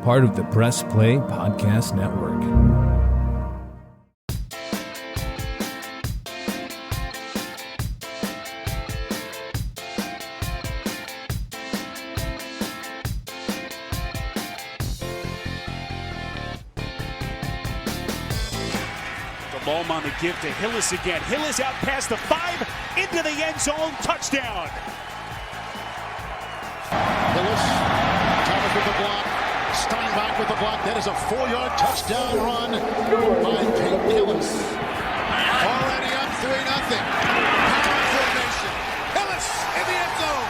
part of the Press Play Podcast Network. Ball on the give to Hillis again. Hillis out past the 5, into the end zone, touchdown. Hillis, Thomas with the block, Steinbach with the block. That is a 4-yard touchdown run by Peyton Hillis. Already up 3-0. Power formation. Hillis in the end zone.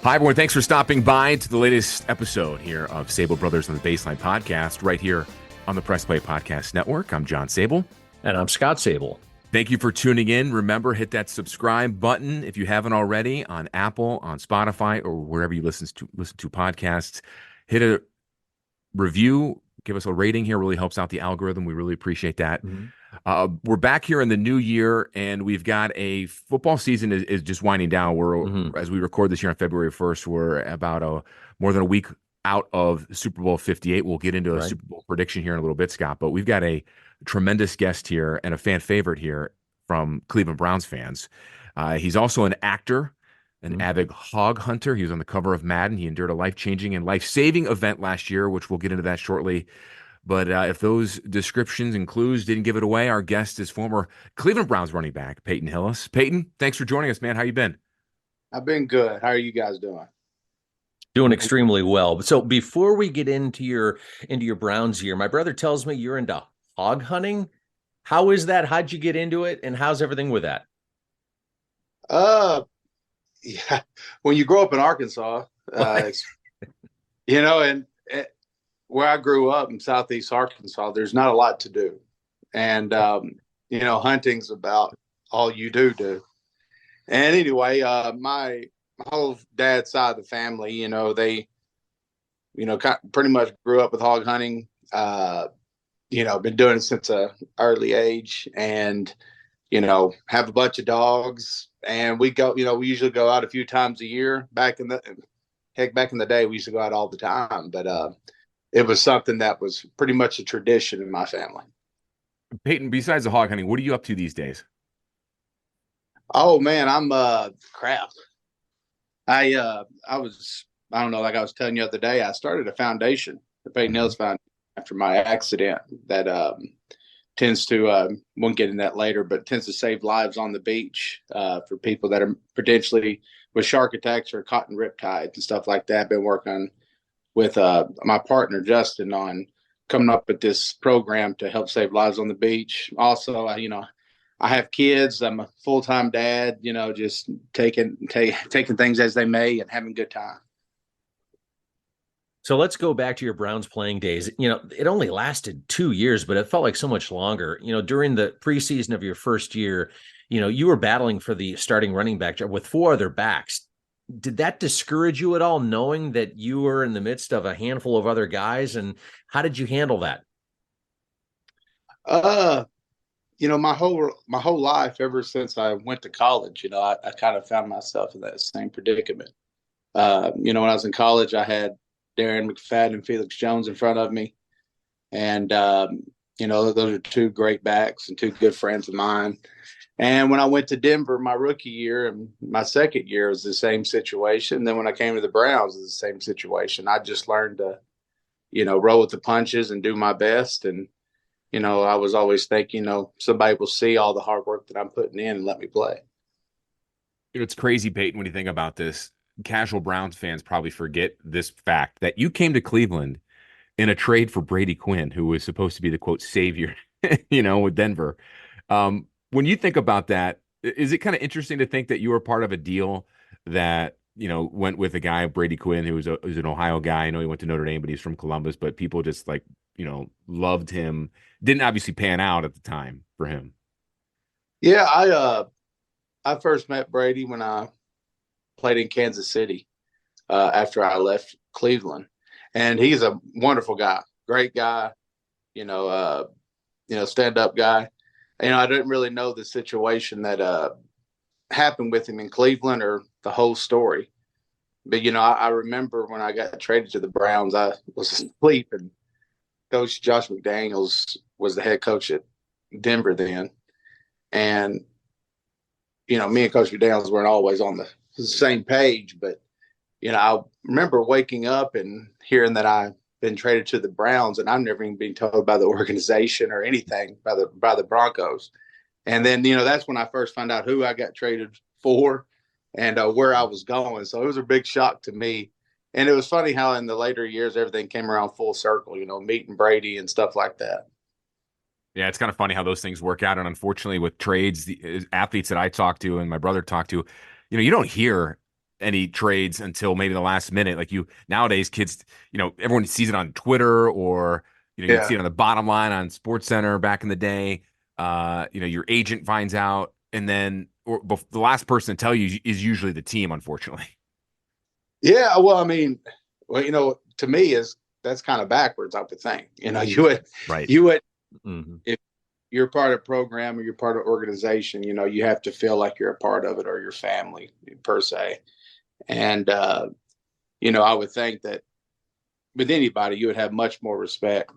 Hi, everyone. Thanks for stopping by to the latest episode here of Sabol Brothers on the Baseline Podcast, right here on the Press Play Podcast Network. I'm John Sabol. And I'm Scott Sabol. Thank you for tuning in. Remember, hit that subscribe button if you haven't already on Apple, on Spotify, or wherever you listen to podcasts. Hit a review. Give us a rating here. Really helps out the algorithm. We really appreciate that. Mm-hmm. We're back here in the new year, and we've got a football season is just winding down. We're as we record this year on February 1st, we're about more than a week out of Super Bowl 58. We'll get into a Super Bowl prediction here in a little bit, Scott, but we've got a tremendous guest here and a fan favorite here from Cleveland Browns fans. He's also an actor, an avid hog hunter. He was on the cover of Madden. He endured a life-changing and life-saving event last year, which we'll get into that shortly. But if those descriptions and clues didn't give it away, our guest is former Cleveland Browns running back, Peyton Hillis. Peyton, thanks for joining us, man. How you been? I've been good. How are you guys doing? Doing extremely well. So before we get into your Browns year, my brother tells me you're into hog hunting. How is that? How'd you get into it? And how's everything with that? Yeah. When you grow up in Arkansas, and where I grew up in Southeast Arkansas, there's not a lot to do. And, hunting's about all you do. And anyway, my whole dad's side of the family, they, pretty much grew up with hog hunting. Been doing it since an early age, and have a bunch of dogs. And we go, we usually go out a few times a year. Back in the day, we used to go out all the time. But it was something that was pretty much a tradition in my family. Peyton, besides the hog hunting, what are you up to these days? Oh man, I'm crap. I don't know, like I was telling you the other day, I started a foundation, the Peyton Hillis Foundation, after my accident that tends to, won't get in that later, but tends to save lives on the beach for people that are potentially with shark attacks or caught in riptides and stuff like that. I've been working with my partner, Justin, on coming up with this program to help save lives on the beach. Also, I have kids. I'm a full-time dad, just taking things as they may and having a good time. So let's go back to your Browns playing days. It only lasted 2 years, but it felt like so much longer. During the preseason of your first year, you were battling for the starting running back job with 4 other backs. Did that discourage you at all, knowing that you were in the midst of a handful of other guys? And how did you handle that? My whole life, ever since I went to college, I kind of found myself in that same predicament. When I was in college, I had Darren McFadden and Felix Jones in front of me. And, those are 2 great backs and 2 good friends of mine. And when I went to Denver my rookie year and my second year, it was the same situation. Then when I came to the Browns, it was the same situation. I just learned to, roll with the punches and do my best. And, I was always thinking, somebody will see all the hard work that I'm putting in and let me play. It's crazy, Peyton, when you think about this. Casual Browns fans probably forget this fact that you came to Cleveland in a trade for Brady Quinn, who was supposed to be the, quote, savior, with Denver. When you think about that, is it kind of interesting to think that you were part of a deal that, went with a guy, Brady Quinn, who's an Ohio guy? I know he went to Notre Dame, but he's from Columbus, but people just loved him. Didn't obviously pan out at the time for him. Yeah, I first met Brady when I played in Kansas City after I left Cleveland, and he's a wonderful guy, great guy, stand-up guy. I didn't really know the situation that happened with him in Cleveland or the whole story. But I remember when I got traded to the Browns, I was asleep, and Coach Josh McDaniels was the head coach at Denver then, and me and Coach McDaniels weren't always on the same page, but I remember waking up and hearing that I've been traded to the Browns, and I've never even been told by the organization or anything by the Broncos. And then that's when I first found out who I got traded for and where I was going. So it was a big shock to me. And it was funny how in the later years everything came around full circle. Meeting Brady and stuff like that. Yeah, it's kind of funny how those things work out. And unfortunately, with trades, the athletes that I talk to and my brother talked to, you don't hear any trades until maybe the last minute. Like nowadays, kids, everyone sees it on Twitter, or you see it on the bottom line on Sports Center back in the day. Your agent finds out, and then the last person to tell you is usually the team, unfortunately. Yeah, well, I mean, to me that's kind of backwards, I would think. You would, right. You would, Mm-hmm. if you're part of a program or you're part of an organization, you have to feel like you're a part of it, or your family per se. And, I would think that with anybody, you would have much more respect,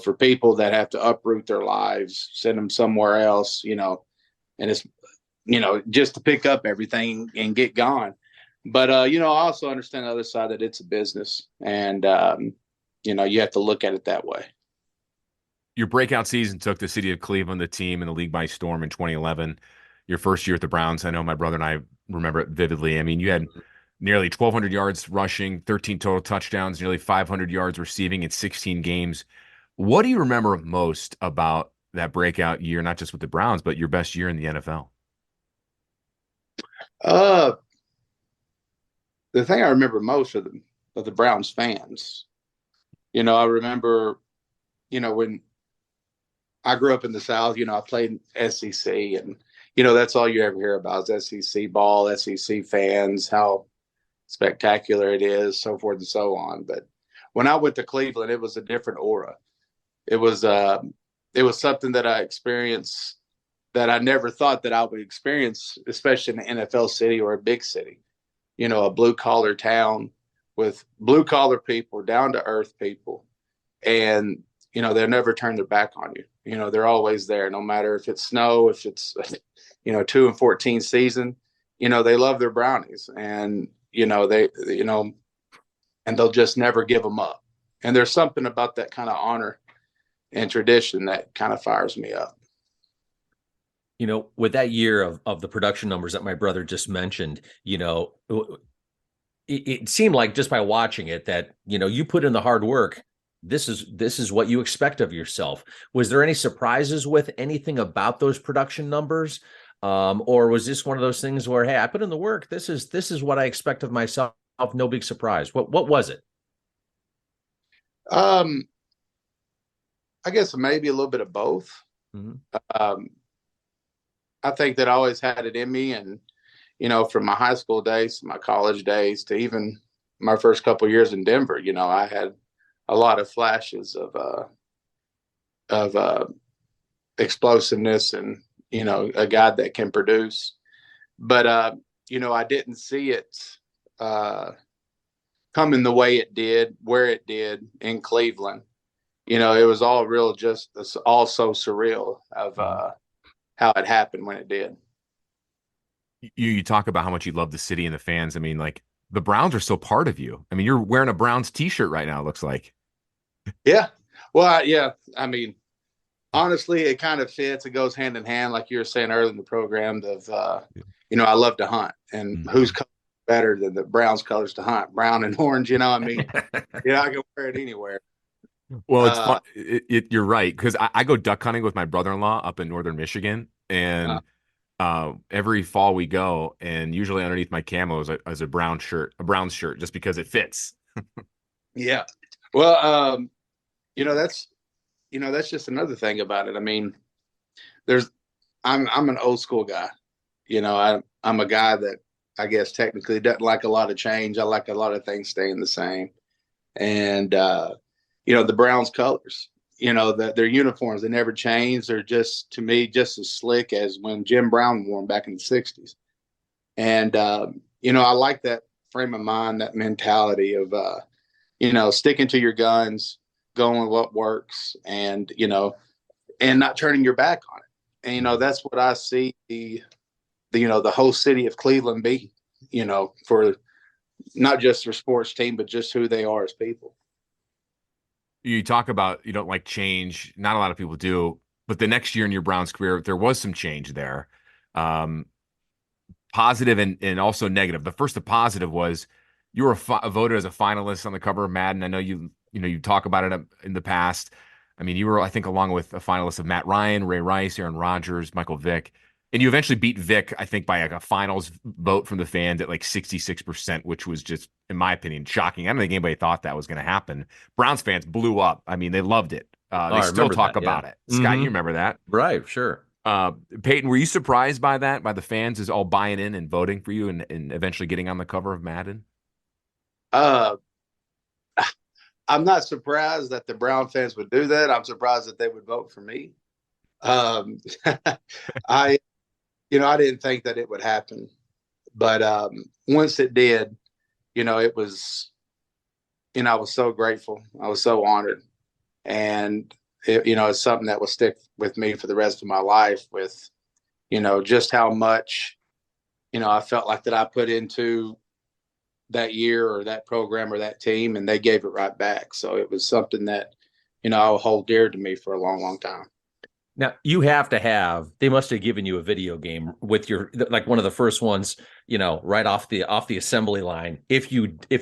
for people that have to uproot their lives, send them somewhere else, and it's, just to pick up everything and get gone. But, I also understand the other side, that it's a business, and, you have to look at it that way. Your breakout season took the city of Cleveland, the team, and the league by storm in 2011. Your first year at the Browns, I know my brother and I remember it vividly. I mean, you had nearly 1,200 yards rushing, 13 total touchdowns, nearly 500 yards receiving in 16 games. What do you remember most about that breakout year, not just with the Browns, but your best year in the NFL? The thing I remember most of the Browns fans. I remember, when I grew up in the South, I played SEC, and, that's all you ever hear about is SEC ball, SEC fans, how spectacular it is, so forth and so on. But when I went to Cleveland, it was a different aura. It was something that I experienced that I never thought that I would experience, especially in an NFL city or a big city, a blue collar town with blue collar people, down to earth people. And, they'll never turn their back on you. They're always there, no matter if it's snow, if it's, 2-14 season, they love their Brownies, and, and they'll just never give them up. And there's something about that kind of honor and tradition that kind of fires me up. With that year of the production numbers that my brother just mentioned, it seemed like just by watching it that, you put in the hard work. This is what you expect of yourself. Was there any surprises with anything about those production numbers? Or was this one of those things where, hey, I put in the work. This is what I expect of myself. No big surprise. What was it? I guess maybe a little bit of both. Mm-hmm. I think that I always had it in me, and, from my high school days to my college days to even my first couple of years in Denver, I had a lot of flashes of explosiveness and, a guy that can produce. But, I didn't see it coming the way it did, where it did in Cleveland. It was all real, just all so surreal of how it happened when it did. You talk about how much you love the city and the fans. I mean, like, the Browns are still part of you. I mean, you're wearing a Browns t-shirt right now, it looks like. Yeah. Well, yeah. I mean, honestly, it kind of fits. It goes hand in hand, like you were saying earlier in the program. I love to hunt, and who's better than the Browns colors to hunt? Brown and orange. I mean, I can wear it anywhere. Well, it's fun. You're right, because I go duck hunting with my brother-in-law up in northern Michigan, and every fall we go, and usually underneath my camo is a brown shirt, just because it fits. Yeah. Well, that's just another thing about it. I mean, I'm an old school guy. I'm a guy that I guess technically doesn't like a lot of change. I like a lot of things staying the same. And, the Browns colors, their uniforms, they never change. They're just, to me, just as slick as when Jim Brown wore them back in the 60s. And, I like that frame of mind, that mentality of, sticking to your guns, going with what works, and, and not turning your back on it. And, that's what I see the whole city of Cleveland be, for not just their sports team, but just who they are as people. You talk about you don't like change. Not a lot of people do, but the next year in your Browns career, there was some change there. Positive and also negative. The positive was you were voted as a finalist on the cover of Madden. I know you talk about it in the past. I mean, you were, I think, along with a finalist of Matt Ryan, Ray Rice, Aaron Rodgers, Michael Vick, and you eventually beat Vick, I think, by like a finals vote from the fans at like 66%, which was just, in my opinion, shocking. I don't think anybody thought that was going to happen. Browns fans blew up. I mean, they loved it. They still talk about it. Scott, you remember that? Right, sure. Peyton, were you surprised by that, by the fans is all buying in and voting for you and eventually getting on the cover of Madden? I'm not surprised that the Brown fans would do that. I'm surprised that they would vote for me. I didn't think that it would happen, but once it did, it was, I was so grateful. I was so honored, and it's something that will stick with me for the rest of my life. With, just how much, I felt like that I put into that year or that program or that team, and they gave it right back. So it was something that, I will hold dear to me for a long, long time. Now you they must have given you a video game with like one of the first ones, right off the assembly line. If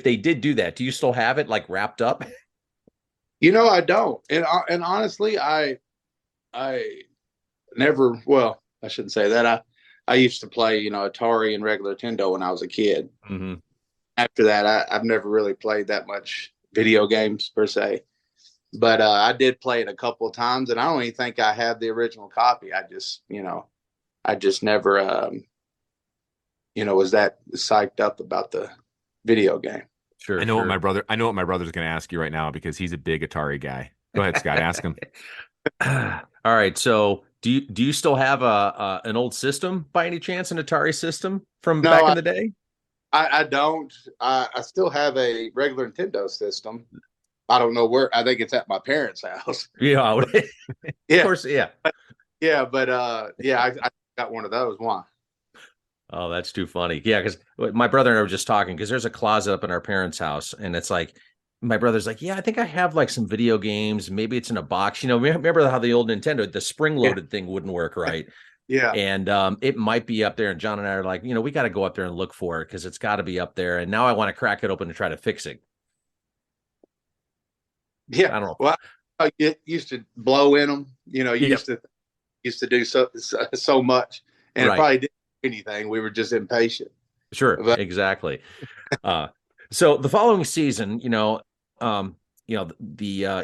they did do that, do you still have it like wrapped up? I don't. And honestly, I never, well, I shouldn't say that. I used to play, Atari and regular Nintendo when I was a kid. Mm-hmm. After that, I've never really played that much video games per se. But I did play it a couple of times, and I don't even think I have the original copy. I just never, was that psyched up about the video game. Sure. I know what my brother's going to ask you right now because he's a big Atari guy. Go ahead, Scott. Ask him. All right. So, do you still have an old system by any chance, an Atari system from back in the day? I don't. I still have a regular Nintendo system. I don't know where. I think it's at my parents' house. Yeah. Yeah. Of course. Yeah. Yeah. But I got one of those. Why? Oh, that's too funny. Yeah. Because my brother and I were just talking because there's a closet up in our parents' house. And it's like, my brother's like, yeah, I think I have like some video games. Maybe it's in a box. Remember how the old Nintendo, the spring-loaded thing wouldn't work right. Yeah. And it might be up there. And John and I are like, we got to go up there and look for it because it's got to be up there. And now I want to crack it open to try to fix it. Yeah, I don't know. Well, you used to blow in them. Used to do so much, and It probably didn't do anything. We were just impatient. Sure, exactly. So the following season, the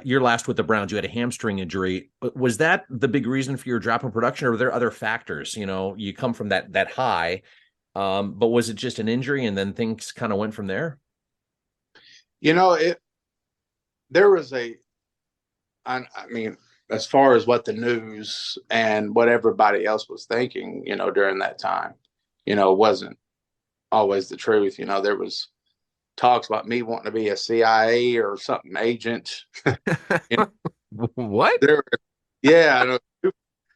year last with the Browns, you had a hamstring injury. Was that the big reason for your drop in production, or were there other factors? You come from that high, but was it just an injury, and then things kind of went from there? There was I mean, as far as what the news and what everybody else was thinking, during that time, wasn't always the truth. There was talks about me wanting to be a CIA or something agent. What? Yeah,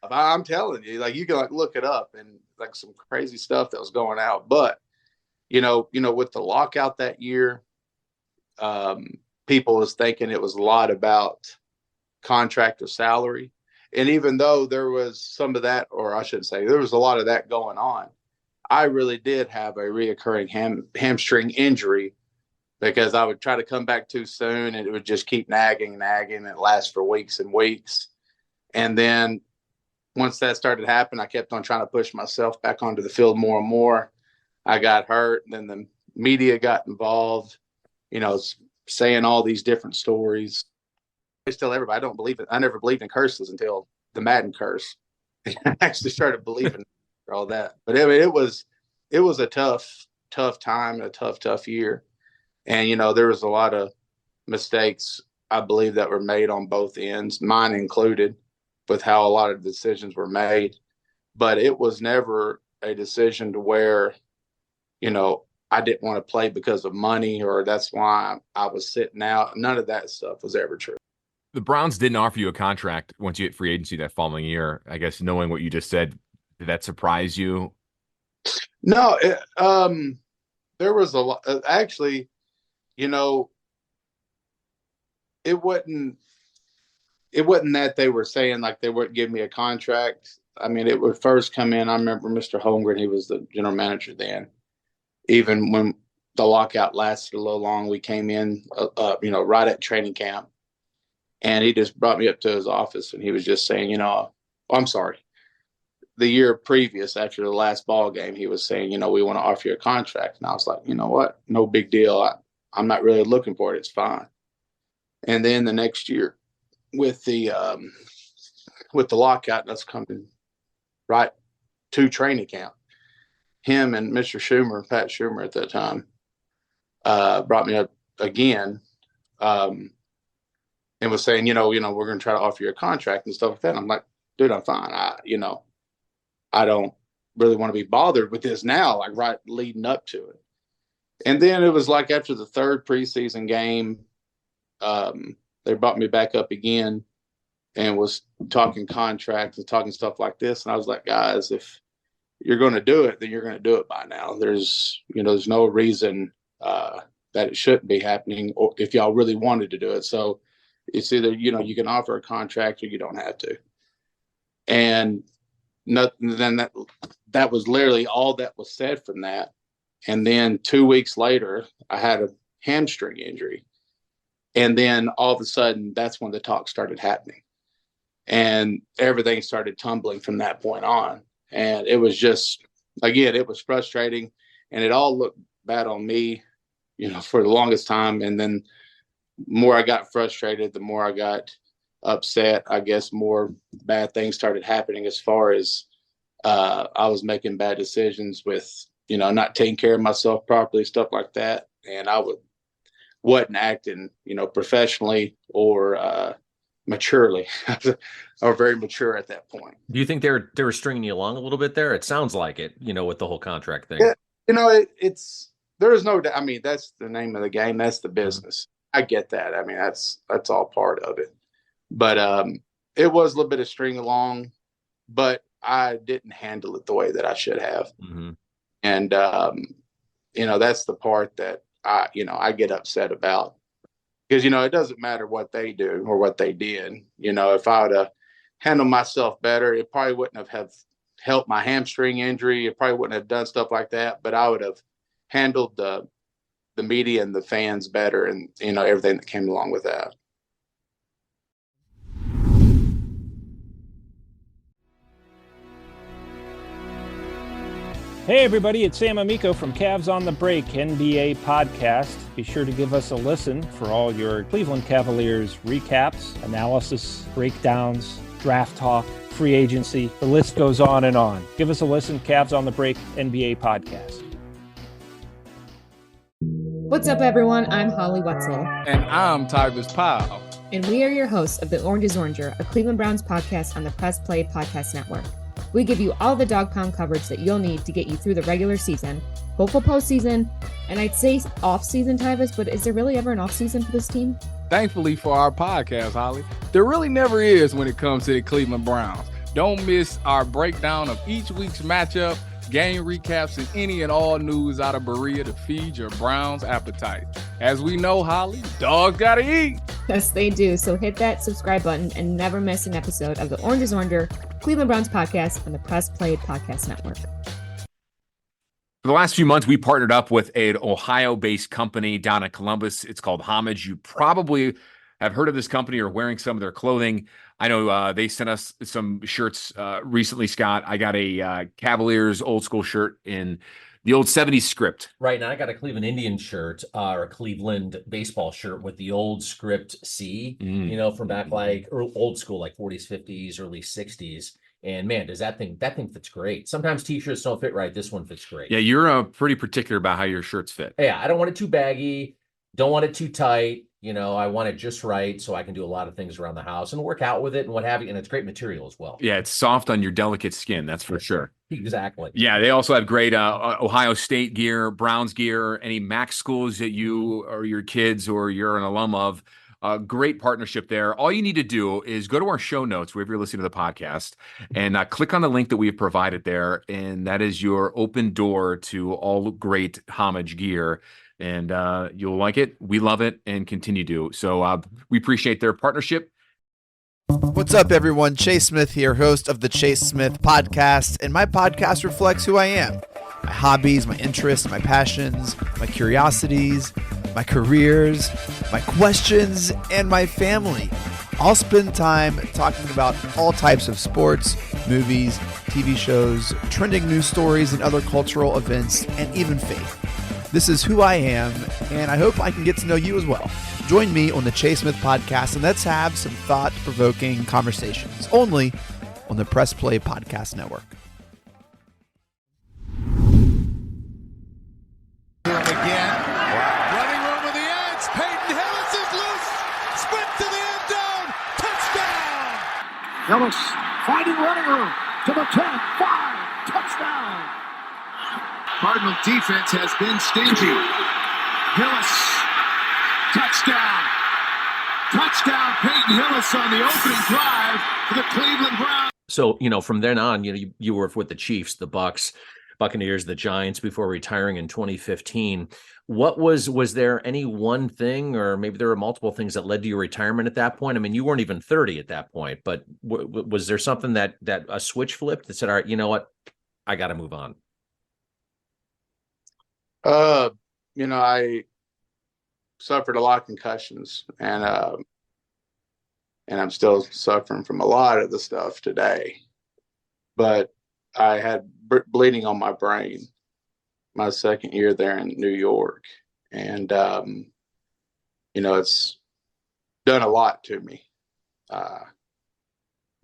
I'm telling you, like you can look it up and like some crazy stuff that was going out. But with the lockout that year, people was thinking it was a lot about contract or salary. And even though there was some of that, or I should say, there was a lot of that going on, I really did have a reoccurring hamstring injury because I would try to come back too soon and it would just keep nagging. And it lasts for weeks and weeks. And then once that started to happen, I kept on trying to push myself back onto the field more and more. I got hurt. And then the media got involved, saying all these different stories. I tell everybody I don't believe it. I never believed in curses until the Madden curse. I actually started believing all that. But I mean, it was a tough time, a tough year. And there was a lot of mistakes I believe that were made on both ends, mine included, with how a lot of decisions were made. But it was never a decision to where, I didn't want to play because of money, or that's why I was sitting out. None of that stuff was ever true. The Browns didn't offer you a contract once you hit free agency that following year. I guess knowing what you just said, did that surprise you? No, there was a lot. Actually, you know, it wasn't that they were saying like they wouldn't give me a contract. I mean, it would first come in. I remember Mr. Holmgren, he was the general manager then. Even when the lockout lasted a little long, we came in, right at training camp. And he just brought me up to his office, and he was just saying, I'm sorry. The year previous, after the last ball game, he was saying, we want to offer you a contract. And I was like, you know what? No big deal. I'm not really looking for it. It's fine. And then the next year with the lockout that's coming right to training camp, him and Mr. Schumer, Pat Schumer at that time, brought me up again, and was saying, we're going to try to offer you a contract and stuff like that. And I'm like, dude, I'm fine. I don't really want to be bothered with this now, like right leading up to it. And then it was like after the third preseason game, they brought me back up again and was talking contracts and talking stuff like this. And I was like, guys, if you're going to do it, then you're going to do it by now. There's no reason that it shouldn't be happening, or if y'all really wanted to do it. So it's either, you can offer a contract or you don't have to. And then that was literally all that was said from that. And then 2 weeks later, I had a hamstring injury. And then all of a sudden, that's when the talk started happening. And everything started tumbling from that point on. And it was just, again, it was frustrating. And it all looked bad on me, for the longest time. And then more I got frustrated, the more I got upset. I guess more bad things started happening as far as I was making bad decisions with, not taking care of myself properly, stuff like that. And I wasn't acting, professionally or maturely. Or very mature at that point. Do you think they were stringing you along a little bit there? It sounds like it, with the whole contract thing. Yeah, there is no, I mean, that's the name of the game. That's the business. I get that. I mean, that's all part of it. But it was a little bit of string along, but I didn't handle it the way that I should have. Mm-hmm. And, that's the part that I get upset about. Because, it doesn't matter what they do or what they did. If I would have handled myself better, it probably wouldn't have helped my hamstring injury. It probably wouldn't have done stuff like that. But I would have handled the media and the fans better, and, everything that came along with that. Hey everybody, it's Sam Amico from Cavs on the Break NBA podcast. Be sure to give us a listen for all your Cleveland Cavaliers recaps, analysis, breakdowns, draft talk, free agency. The list goes on and on. Give us a listen, Cavs on the Break NBA podcast. What's up, everyone? I'm Holly Wetzel. And I'm Tybus Powell. And we are your hosts of the Orange is Oranger, a Cleveland Browns podcast on the Press Play Podcast Network. We give you all the dog pound coverage that you'll need to get you through the regular season, hopeful postseason, and I'd say off-season, Tybus, but is there really ever an off-season for this team? Thankfully for our podcast, Holly, there really never is when it comes to the Cleveland Browns. Don't miss our breakdown of each week's matchup, game recaps, and any and all news out of Berea to feed your Browns appetite. As we know, Holly, dogs gotta eat. Yes, they do. So hit that subscribe button and never miss an episode of the Orange is Oranger, Cleveland Browns podcast on the Press Play Podcast Network. For the last few months, we partnered up with an Ohio-based company down in Columbus. It's called Homage. You probably have heard of this company or wearing some of their clothing. I know they sent us some shirts recently, Scott. I got a Cavaliers old school shirt in the old 70s script. Right, now I got a Cleveland Indians shirt or a Cleveland baseball shirt with the old script C, from back like old school, like 40s, 50s, early 60s. And man, does that thing fits great. Sometimes t-shirts don't fit right. This one fits great. Yeah, you're pretty particular about how your shirts fit. Yeah, I don't want it too baggy. Don't want it too tight. I want it just right so I can do a lot of things around the house and work out with it and what have you. And it's great material as well. Yeah, it's soft on your delicate skin. That's for sure. Exactly. Yeah, they also have great Ohio State gear, Browns gear, any MAC schools that you or your kids or you're an alum of. Great partnership there. All you need to do is go to our show notes wherever you're listening to the podcast and click on the link that we have provided there. And that is your open door to all great homage gear. And you'll like it. We love it and continue to. So we appreciate their partnership. What's up, everyone? Chase Smith here, host of the Chase Smith Podcast, and my podcast reflects who I am. My hobbies, my interests, my passions, my curiosities, my careers, my questions, and my family. I'll spend time talking about all types of sports, movies, TV shows, trending news stories, and other cultural events, and even faith. This is who I am, and I hope I can get to know you as well. Join me on the Chase Smith Podcast, and let's have some thought-provoking conversations, only on the Press Play Podcast Network. Again. Running room with the ends. Peyton Hillis is loose. Sprint to the end zone. Touchdown. Hillis finding running room to the 10, 5, touchdown. Cardinal defense has been stingy. Hillis. Touchdown. Touchdown. Peyton Hillis on the opening drive for the Cleveland Browns. So, from then on, you were with the Chiefs, the Buccaneers, the Giants before retiring in 2015. What was there any one thing, or maybe there were multiple things that led to your retirement at that point? I mean, you weren't even 30 at that point, but was there something that a switch flipped that said, all right, you know what? I got to move on. I suffered a lot of concussions, and I'm still suffering from a lot of the stuff today. But I had bleeding on my brain my second year there in New York, and it's done a lot to me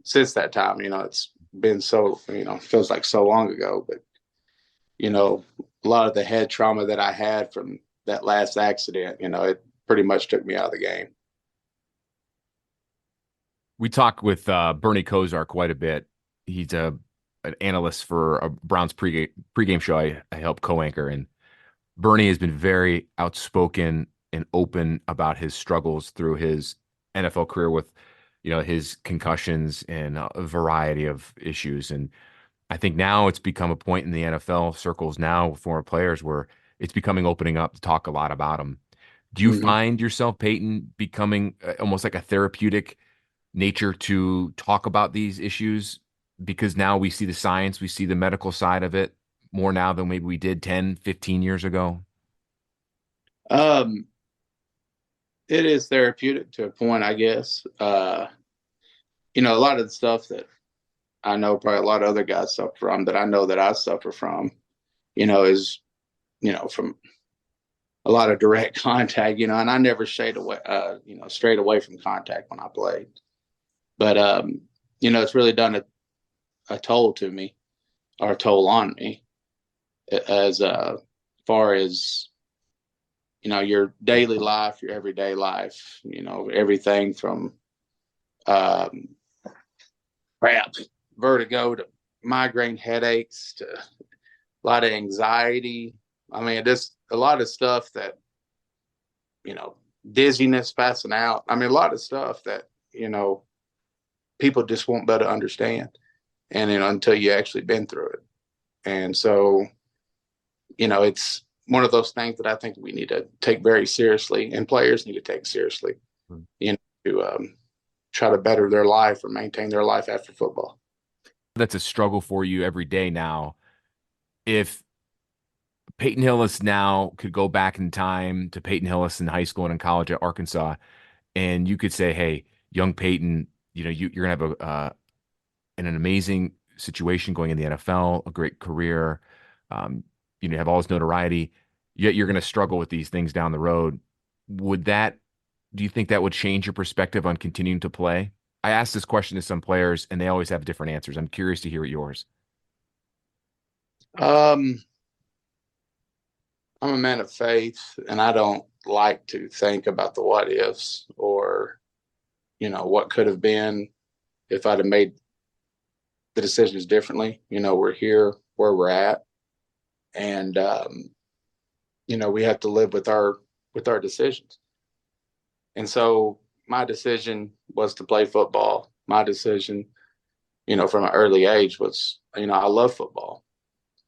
since that time. It's been so feels like so long ago, but a lot of the head trauma that I had from that last accident, it pretty much took me out of the game. We talk with Bernie Kosar quite a bit. He's an analyst for a Browns pregame show I help co-anchor, and Bernie has been very outspoken and open about his struggles through his NFL career with, his concussions and a variety of issues. And I think now it's become a point in the NFL circles now with former players where it's becoming opening up to talk a lot about them. Do you find yourself, Peyton, becoming almost like a therapeutic nature to talk about these issues? Because now we see the science, we see the medical side of it more now than maybe we did 10, 15 years ago. It is therapeutic to a point, I guess. A lot of the stuff that I know probably a lot of other guys suffer from, that I know that I suffer from, is, from a lot of direct contact, and I never strayed away from contact when I played. But, it's really done a toll to me, or a toll on me, as far as, your daily life, your everyday life, everything from vertigo to migraine headaches to a lot of anxiety. I mean, just a lot of stuff that, dizziness, passing out. I mean, a lot of stuff that, people just won't better understand. And, until you actually been through it. And so, it's one of those things that I think we need to take very seriously, and players need to take seriously, to try to better their life or maintain their life after football. That's a struggle for you every day now. If Peyton Hillis now could go back in time to Peyton Hillis in high school and in college at Arkansas, and you could say, hey, young Peyton, you're going to have an amazing situation going in the NFL, a great career, you have all this notoriety, yet you're going to struggle with these things down the road. Do you think that would change your perspective on continuing to play? I asked this question to some players, and they always have different answers. I'm curious to hear yours. I'm a man of faith, and I don't like to think about the what ifs or, what could have been if I'd have made the decisions differently. We're here where we're at, and we have to live with our decisions. And so my decision was to play football. My decision, from an early age was, I love football.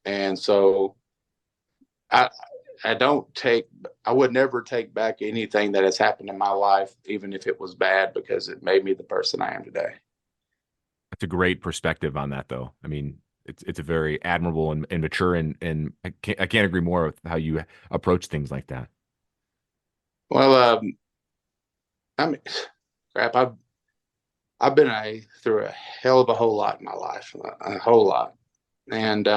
And so I would never take back anything that has happened in my life, even if it was bad, because it made me the person I am today. That's a great perspective on that, though. I mean, it's a very admirable and mature, and I can't agree more with how you approach things like that. Well, I mean, crap, I've been through a hell of a whole lot in my life, a whole lot. And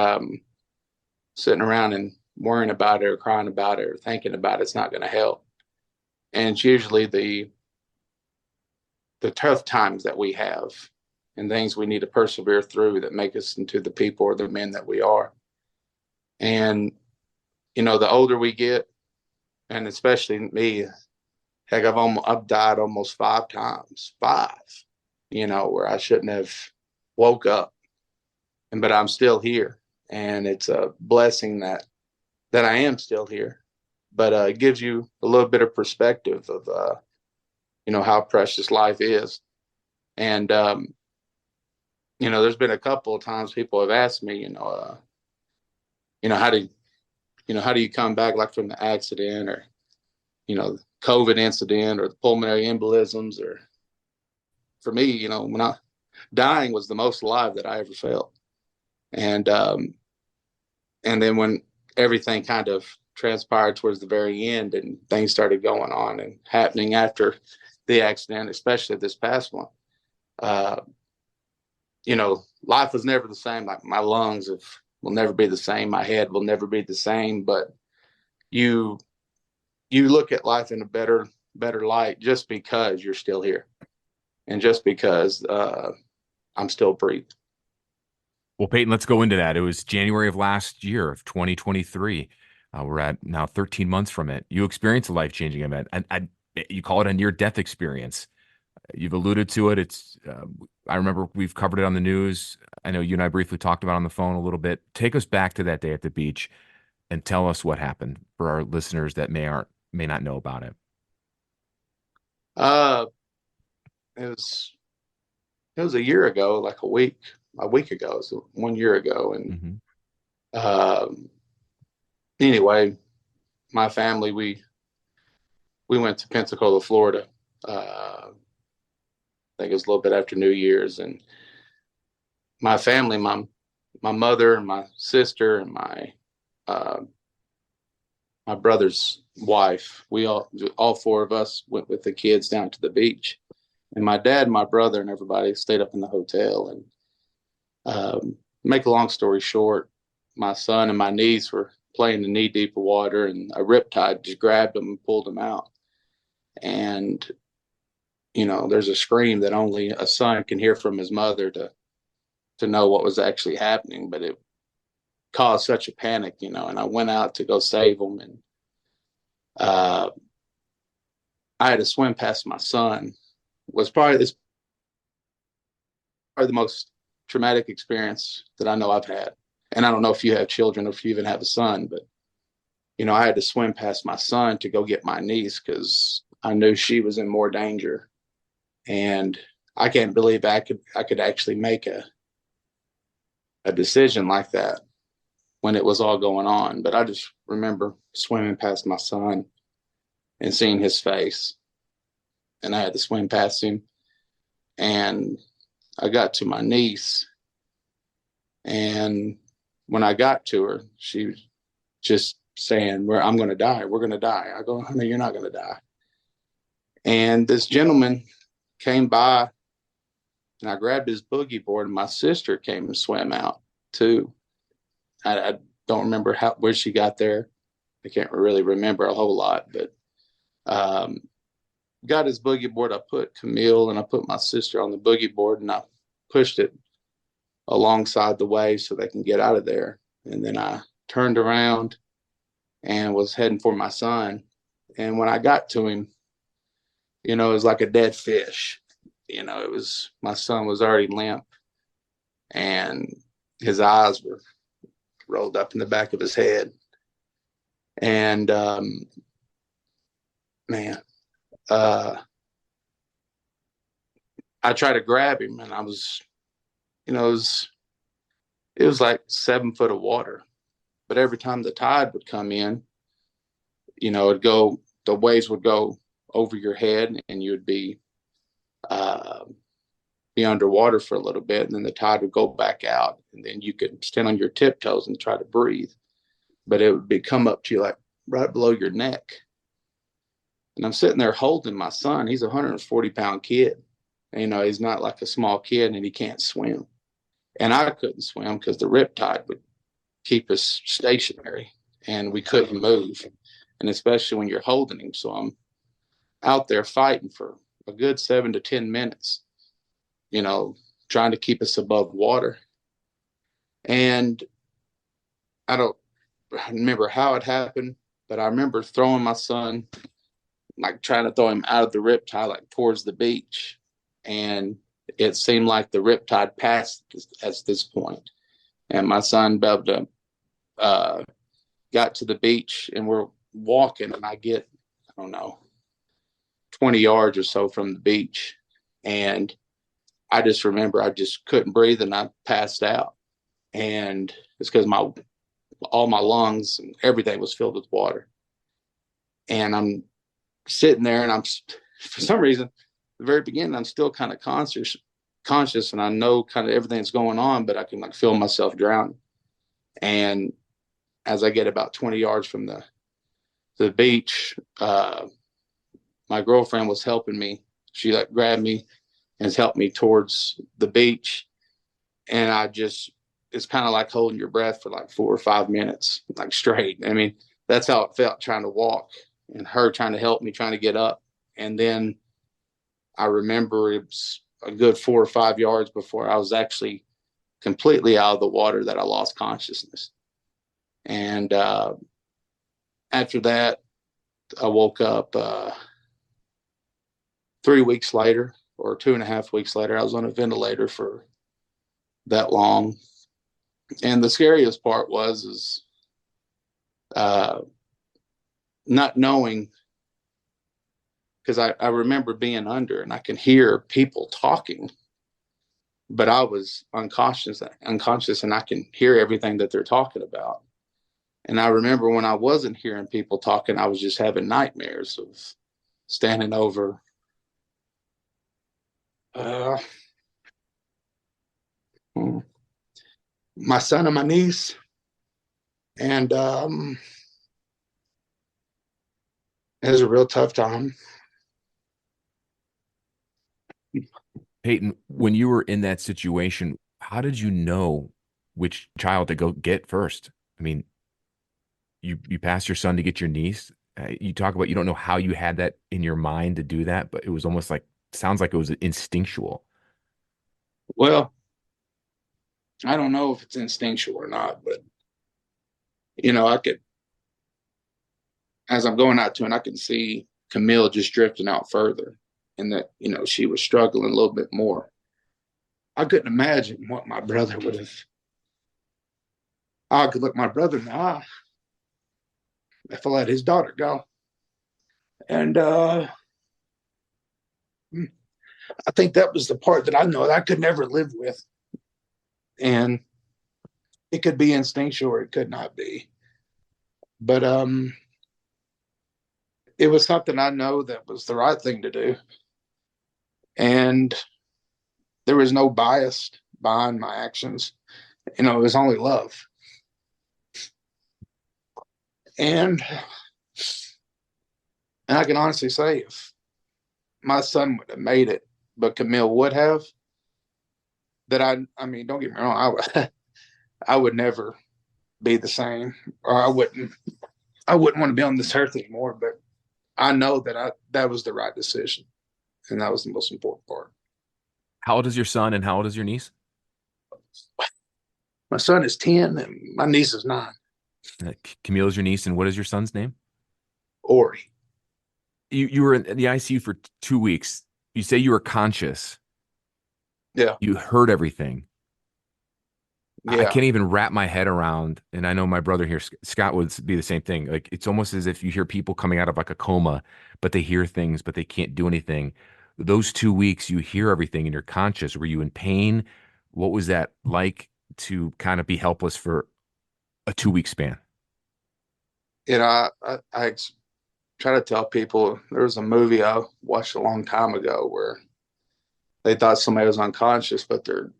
sitting around and worrying about it or crying about it or thinking about it's not going to help. And it's usually the tough times that we have and things we need to persevere through that make us into the people or the men that we are. And, the older we get, and especially me, heck, I've died almost 5 times, where I shouldn't have woke up, but I'm still here. And it's a blessing that I am still here, but it gives you a little bit of perspective of, how precious life is. And, there's been a couple of times people have asked me, how do you come back, like from the accident or, COVID incident or the pulmonary embolisms, or for me, when dying was the most alive that I ever felt. And then when everything kind of transpired towards the very end and things started going on and happening after the accident, especially this past one, life was never the same. Like my lungs will never be the same. My head will never be the same, but you look at life in a better light just because you're still here and just because I'm still breathing. Well, Peyton, let's go into that. It was January of last year of 2023. We're at now 13 months from it. You experienced a life-changing event. You call it a near-death experience. You've alluded to it. I remember we've covered it on the news. I know you and I briefly talked about it on the phone a little bit. Take us back to that day at the beach and tell us what happened for our listeners that may not know about it. It was a year ago, like a week ago. So 1 year ago. And anyway, my family, we went to Pensacola, Florida. I think it was a little bit after New Year's, and my family, my mother and my sister and my brother's wife, we all 4 of us went with the kids down to the beach, and my dad and my brother and everybody stayed up in the hotel. And make a long story short, my son and my niece were playing in knee deep of water, and a riptide just grabbed them and pulled them out. And there's a scream that only a son can hear from his mother to know what was actually happening, but it caused such a panic, and I went out to go save them. And I had to swim past my son. Was probably the most traumatic experience that I know I've had. And I don't know if you have children or if you even have a son, but I had to swim past my son to go get my niece because I knew she was in more danger. And I can't believe I could actually make a decision like that when it was all going on. But I just remember swimming past my son and seeing his face. And I had to swim past him. And I got to my niece. And when I got to her, she was just saying, I'm going to die. We're going to die. I go, honey, you're not going to die. And this gentleman came by, and I grabbed his boogie board, and my sister came and swam out too. I don't remember where she got there. I can't really remember a whole lot, but got his boogie board. I put Camille and I put my sister on the boogie board, and I pushed it alongside the wave so they can get out of there. And then I turned around and was heading for my son. And when I got to him, it was like a dead fish. It was, my son was already limp. and his eyes were rolled up in the back of his head. And I tried to grab him, and I was, it was like 7 foot of water. But every time the tide would come in, the waves would go over your head, and you would be underwater for a little bit, and then the tide would go back out, and then you could stand on your tiptoes and try to breathe, but it would come up to you like right below your neck. And I'm sitting there holding my son. He's a 140-pound kid. He's not like a small kid, and he can't swim. And I couldn't swim because the riptide would keep us stationary, and we couldn't move. And especially when you're holding him. So I'm out there fighting for a good 7 to 10 minutes, trying to keep us above water. And I don't remember how it happened, but I remember throwing my son, like trying to throw him out of the riptide, like towards the beach. And it seemed like the riptide passed at this point. And my son got to the beach, and we're walking, and I get, 20 yards or so from the beach. And I just remember I just couldn't breathe, and I passed out. And it's because all my lungs and everything was filled with water. And I'm sitting there, and I'm, for some reason, at the very beginning, I'm still kind of conscious, and I know kind of everything that's going on, but I can like feel myself drowning. And as I get about 20 yards from the beach, my girlfriend was helping me. She like grabbed me and helped me towards the beach. And it's kind of like holding your breath for like 4 or 5 minutes, like straight. I mean, that's how it felt trying to walk, and her trying to help me, trying to get up. And then I remember it was a good 4 or 5 yards before I was actually completely out of the water that I lost consciousness. And after that, I woke up 3 weeks later, or 2.5 weeks later. I was on a ventilator for that long. And the scariest part was not knowing, because I remember being under, and I can hear people talking, but I was unconscious, and I can hear everything that they're talking about. And I remember when I wasn't hearing people talking, I was just having nightmares of standing over my son and my niece. And it was a real tough time. Peyton, when you were in that situation, how did you know which child to go get first? I mean, you passed your son to get your niece. You talk about you don't know how you had that in your mind to do that, but it was almost like, sounds like it was instinctual. Well, I don't know if it's instinctual or not, but I could, as I'm going out to, and I can see Camille just drifting out further, and that she was struggling a little bit more. I couldn't imagine what my brother would have. I could look my brother in the eye if I let his daughter go. And I think that was the part that I know that I could never live with. And it could be instinctual or it could not be. But it was something I know that was the right thing to do. And there was no bias behind my actions. It was only love. And I can honestly say, if my son would have made it, but Camille would have, that I mean, don't get me wrong, I would never be the same, or I wouldn't want to be on this earth anymore. But I know that that was the right decision, and that was the most important part. How old is your son, and how old is your niece? My son is 10, and my niece is 9. Camille is your niece, and what is your son's name? Ori. You were in the ICU for 2 weeks. You say you were conscious. Yeah. You heard everything. I Yeah. can't even wrap my head around, and I know my brother here, Scott, would be the same thing. Like it's almost as if you hear people coming out of like a coma, but they hear things, but they can't do anything. Those 2 weeks, you hear everything and you're conscious. Were you in pain? What was that like to kind of be helpless for a 2 week span? You know, I try to tell people there was a movie I watched a long time ago where they thought somebody was unconscious, but they're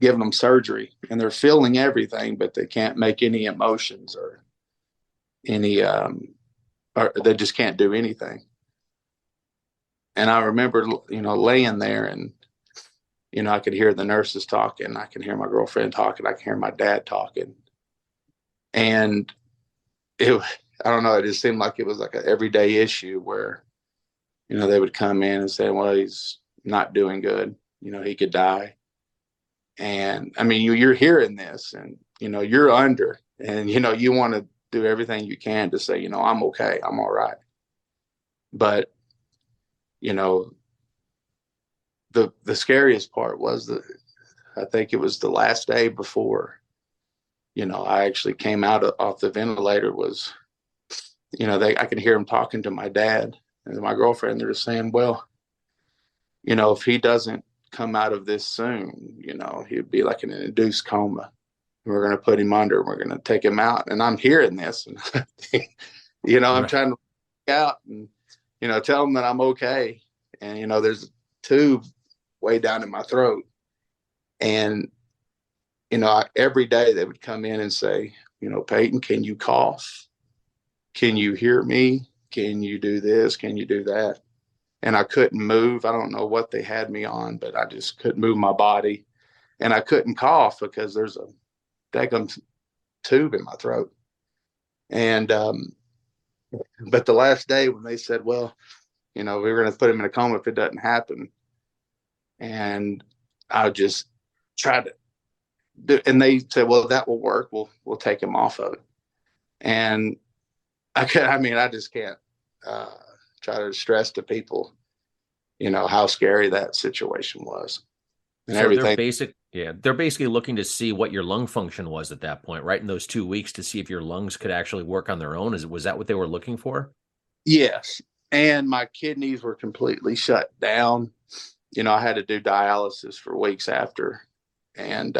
giving them surgery and they're feeling everything, but they can't make any emotions or any, or they just can't do anything. And I remember, laying there and, I could hear the nurses talking. I can hear my girlfriend talking. I can hear my dad talking. And I don't know, it just seemed like it was like an everyday issue where, they would come in and say, well, he's not doing good. He could die. And I mean, you're hearing this and, you're under and, you want to do everything you can to say, I'm okay. I'm all right. But, the scariest part was I think it was the last day before, I actually came off the ventilator was, I could hear him talking to my dad and my girlfriend. They're just saying, well, if he doesn't come out of this soon, he'd be like in an induced coma. We're going to put him under. We're going to take him out. And I'm hearing this, and I'm trying to out and tell him that I'm okay. And there's a tube way down in my throat, and every day they would come in and say, Peyton, can you cough? Can you hear me? Can you do this? Can you do that? And I couldn't move. I don't know what they had me on, but I just couldn't move my body. And I couldn't cough because there's a daggum tube in my throat. And, but the last day when they said, well, we were going to put him in a coma if it doesn't happen. And I just tried to do, and they said, well, that will work. We'll take him off of it. And I just can't, try to stress to people, how scary that situation was and So everything. they're basically looking to see what your lung function was at that point, right? In those 2 weeks to see if your lungs could actually work on their own. Was that what they were looking for? Yes. And my kidneys were completely shut down. I had to do dialysis for weeks after. And,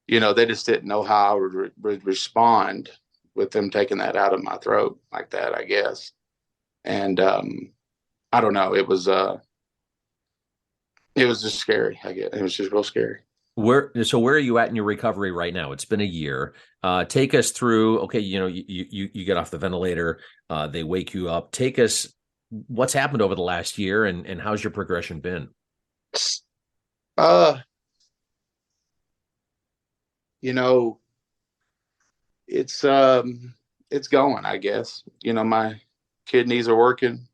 they just didn't know how I would respond with them taking that out of my throat like that, I guess. And I don't know. It was just scary. I guess it was just real scary. Where are you at in your recovery right now? It's been a year. Take us through. Okay, you get off the ventilator. They wake you up. Take us. What's happened over the last year, and how's your progression been? It's going, I guess. My kidneys are working,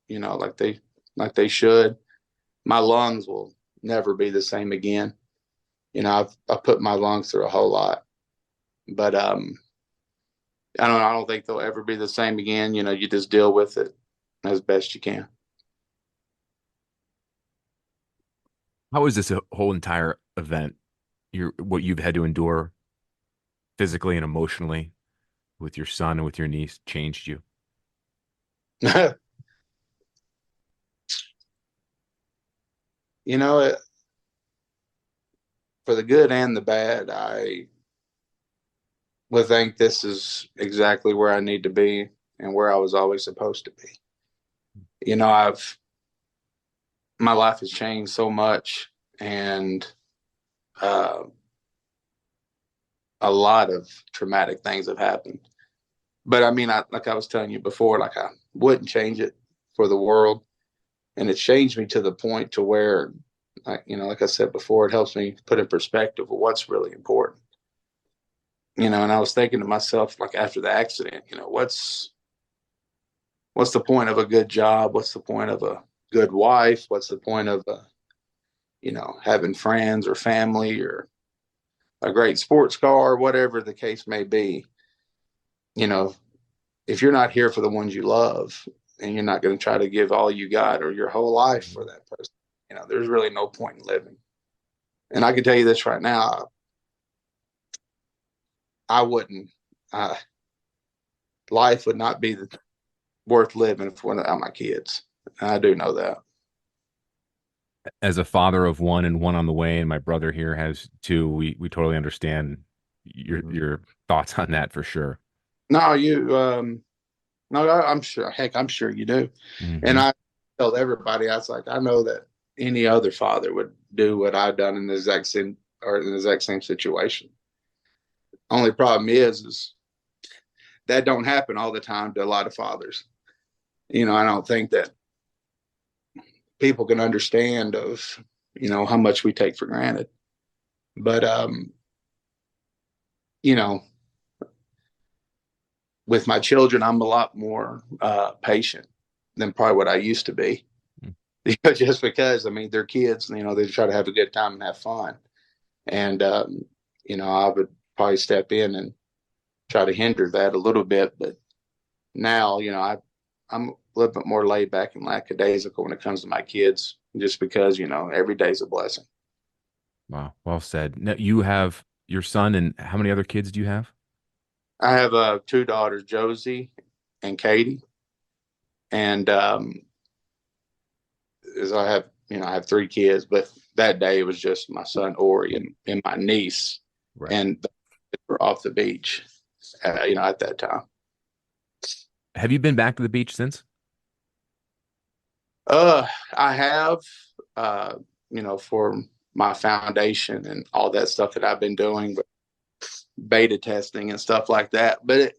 like they should. My lungs will never be the same again. I've put my lungs through a whole lot, but I don't think they'll ever be the same again. You just deal with it as best you can. How is this whole entire event, what you've had to endure physically and emotionally with your son and with your niece changed you? For the good and the bad, I would think this is exactly where I need to be and where I was always supposed to be. My life has changed so much, and a lot of traumatic things have happened. But like I was telling you before, like I wouldn't change it for the world. And it's changed me to the point to where, like I said before, it helps me put in perspective of what's really important. And I was thinking to myself, like after the accident, what's the point of a good job? What's the point of a good wife? What's the point of, having friends or family or a great sports car, whatever the case may be? If you're not here for the ones you love and you're not going to try to give all you got or your whole life for that person, there's really no point in living. And I can tell you this right now, I wouldn't. Life would not be worth living if one without my kids. I do know that. As a father of one and one on the way, and my brother here has two, we totally understand your thoughts on that for sure. No, I'm sure. Heck, I'm sure you do. Mm-hmm. And I tell everybody, I was like, I know that any other father would do what I've done in the exact same situation. Only problem is that don't happen all the time to a lot of fathers. I don't think that people can understand of, how much we take for granted. But, with my children, I'm a lot more patient than probably what I used to be. Just because, they're kids, they try to have a good time and have fun. And, I would probably step in and try to hinder that a little bit. But now, I'm a little bit more laid back and lackadaisical when it comes to my kids, just because, every day's a blessing. Wow. Well said. Now, you have your son, and how many other kids do you have? I have 2 daughters, Josie and Katie. And as I have 3 kids, but that day it was just my son Ori and my niece, right. And they were off the beach, at that time. Have you been back to the beach since? I have, for my foundation and all that stuff that I've been doing, but beta testing and stuff like that. But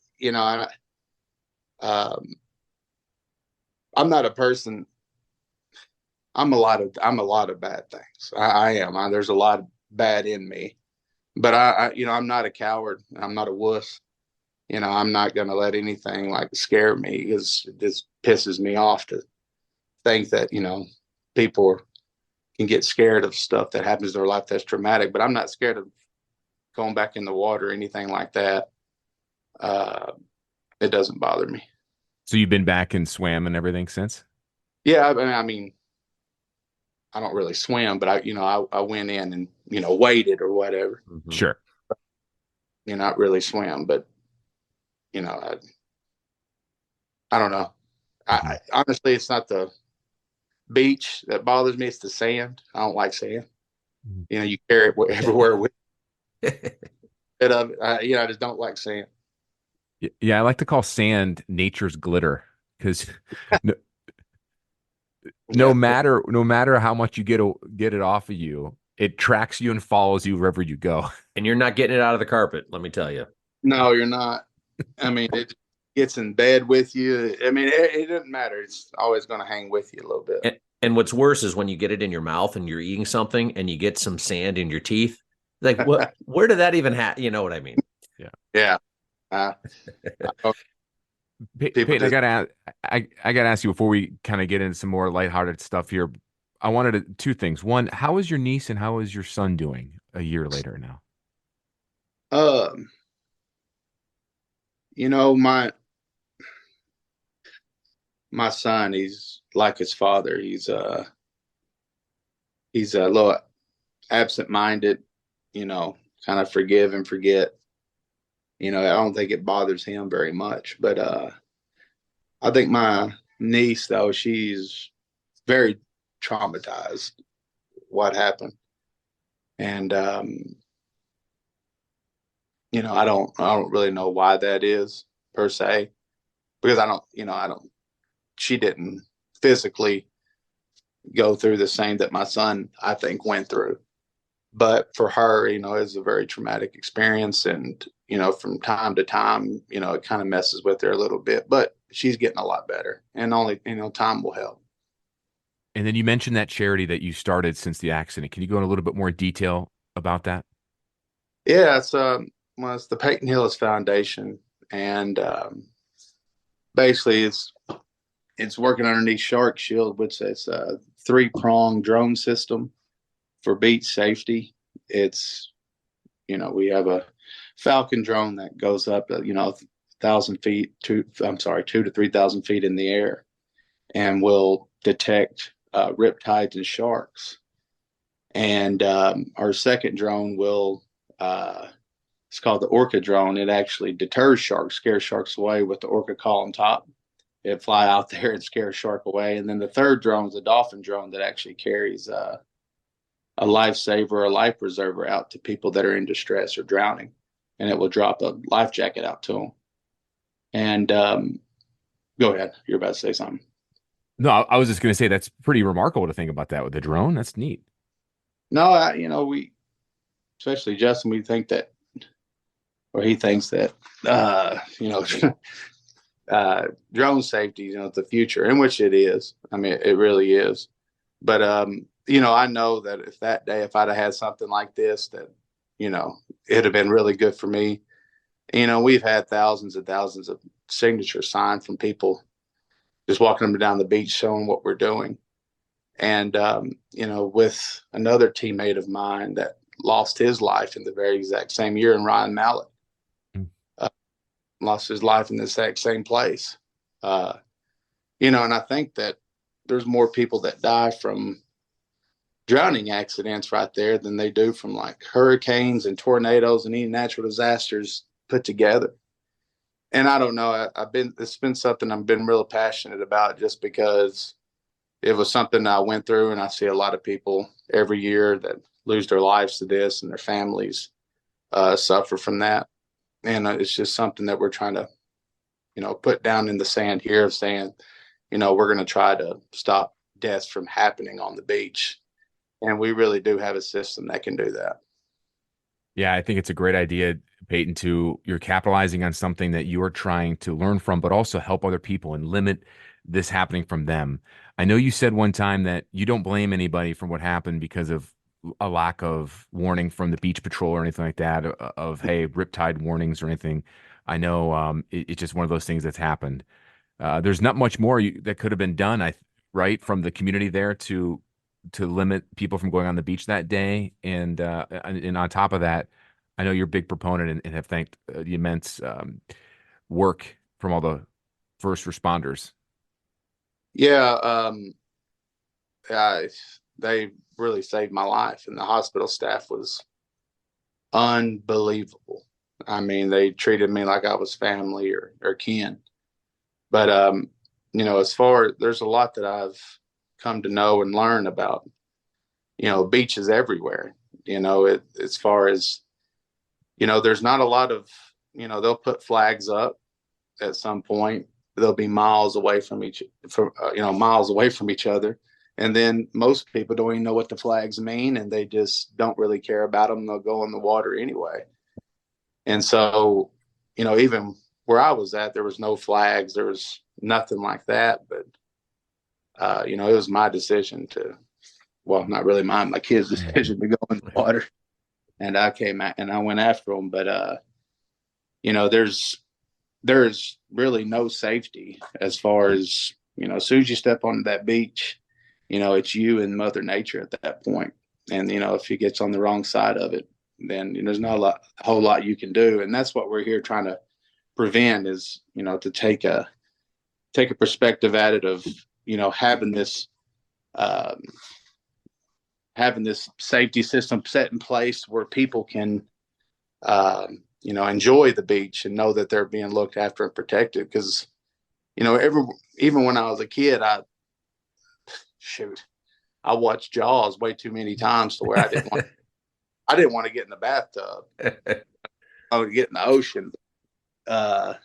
I'm not a person. I'm a lot of bad things. I am. There's a lot of bad in me, but I'm not a coward. I'm not a wuss. I'm not going to let anything scare me, because it just pisses me off to think that, people can get scared of stuff that happens in their life that's traumatic, but I'm not scared of going back in the water or anything like that. It doesn't bother me. So you've been back and swam and everything since? Yeah. I don't really swim, but I went in and, waded or whatever. Mm-hmm. Sure. Not really swim, but, I don't know. I honestly, it's not the beach that bothers me. It's the sand. I don't like sand. You carry it everywhere with I just don't like sand. Yeah, I like to call sand nature's glitter, because no matter how much you get it off of you, it tracks you and follows you wherever you go. And you're not getting it out of the carpet, let me tell you. No, you're not. It gets in bed with you. It doesn't matter. It's always going to hang with you a little bit. And what's worse is when you get it in your mouth and you're eating something and you get some sand in your teeth. Like, what? Where did that even happen? You know what I mean? Yeah. Peyton, I gotta ask you before we kind of get into some more lighthearted stuff here. I wanted 2 things. One, how is your niece and how is your son doing a year later now? My son, he's like his father. He's a little absent-minded, kind of forgive and forget. I don't think it bothers him very much, but I think my niece, though, she's very traumatized what happened. And I don't really know why that is per se, because she didn't physically go through the same that my son, I think, went through. But for her, it's a very traumatic experience. And, from time to time, it kind of messes with her a little bit, but she's getting a lot better, and only, time will help. And then you mentioned that charity that you started since the accident. Can you go in a little bit more detail about that? Yeah, it's the Peyton Hillis Foundation. And basically it's working underneath Shark Shield, which is a 3-prong drone system for beach safety. It's, we have a Falcon drone that goes up, 1,000 feet, 2,000 to 3,000 feet in the air, and will detect riptides and sharks. And our second drone will, it's called the Orca drone. It actually deters sharks, scares sharks away with the Orca call on top. It fly out there and scare a shark away. And then the third drone is a dolphin drone that actually carries a lifesaver or a life preserver out to people that are in distress or drowning. And it will drop a life jacket out to them. And go ahead. You're about to say something. No, I was just going to say that's pretty remarkable to think about that with the drone. That's neat. No, we, especially Justin, we think that, or he thinks that, drone safety, the future, in which it is. I mean, it really is. But, I know that if I'd have had something like this, that, it'd have been really good for me. We've had thousands and thousands of signatures signed from people just walking them down the beach, showing what we're doing. And, with another teammate of mine that lost his life in the very exact same year, and Ryan Mallett lost his life in the exact same place. And I think that there's more people that die from drowning accidents right there than they do from like hurricanes and tornadoes and any natural disasters put together. And I don't know, it's been something I've been real passionate about, just because it was something I went through, and I see a lot of people every year that lose their lives to this, and their families suffer from that. And it's just something that we're trying to, put down in the sand here, of saying, we're going to try to stop deaths from happening on the beach. And we really do have a system that can do that. Yeah, I think it's a great idea, Peyton, you're capitalizing on something that you are trying to learn from, but also help other people and limit this happening from them. I know you said one time that you don't blame anybody for what happened because of a lack of warning from the beach patrol or anything like that, of, hey, riptide warnings or anything. I know it's just one of those things that's happened. There's not much more that could have been done, right, from the community there to limit people from going on the beach that day. And on top of that, I know you're a big proponent and have thanked the immense work from all the first responders. Yeah, they really saved my life, and the hospital staff was unbelievable. I mean, they treated me like I was family or kin. But there's a lot that I've come to know and learn about, beaches everywhere. As far as, there's not a lot of, they'll put flags up at some point. They'll be miles away from each other. And then most people don't even know what the flags mean, and they just don't really care about them. They'll go in the water anyway. And so, even where I was at, there was no flags. There was nothing like that. But, it was my decision not really mine, my kid's decision to go in the water. And I came out and I went after them. But, there's really no safety as far as, as soon as you step onto that beach, it's you and Mother Nature at that point. And, if he gets on the wrong side of it, then there's not a whole lot you can do. And that's what we're here trying to prevent, is, to take a perspective at it of, having this safety system set in place where people can, enjoy the beach and know that they're being looked after and protected. Because, even when I was a kid, I watched Jaws way too many times to where I didn't want to get in the bathtub. I would get in the ocean. When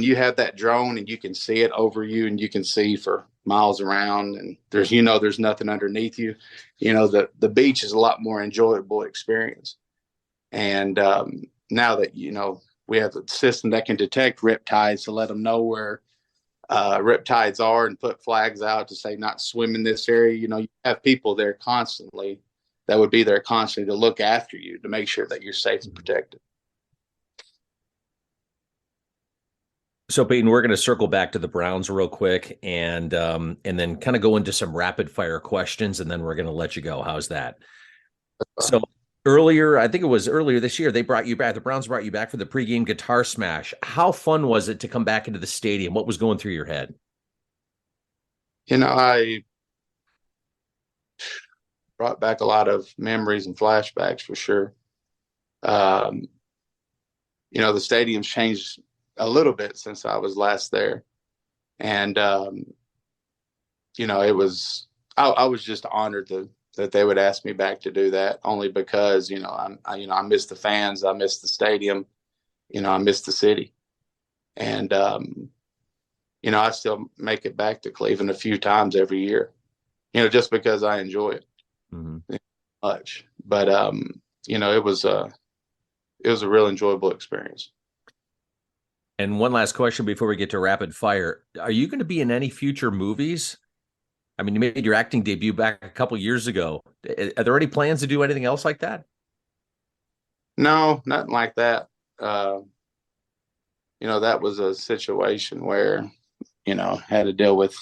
you have that drone and you can see it over you and you can see for miles around, and there's nothing underneath you, the beach is a lot more enjoyable experience. And now that, we have a system that can detect riptides to let them know where riptides are and put flags out to say not swim in this area. You have people there constantly that would be there constantly to look after you, to make sure that you're safe and protected. So, Peyton, we're going to circle back to the Browns real quick and then kind of go into some rapid fire questions, and then we're going to let you go. How's that? So I think it was earlier this year, they brought you back. The Browns brought you back for the pregame guitar smash. How fun was it to come back into the stadium? What was going through your head? brought back a lot of memories and flashbacks for sure. The stadium's changed a little bit since I was last there. And, I was just honored that they would ask me back to do that, only because, I miss the fans. I miss the stadium. I miss the city. And, I still make it back to Cleveland a few times every year, just because I enjoy it much. But, it was a real enjoyable experience. And one last question before we get to rapid fire. Are you going to be in any future movies? I mean, you made your acting debut back a couple years ago. Are there any plans to do anything else like that? No, nothing like that. That was a situation where, had to deal with,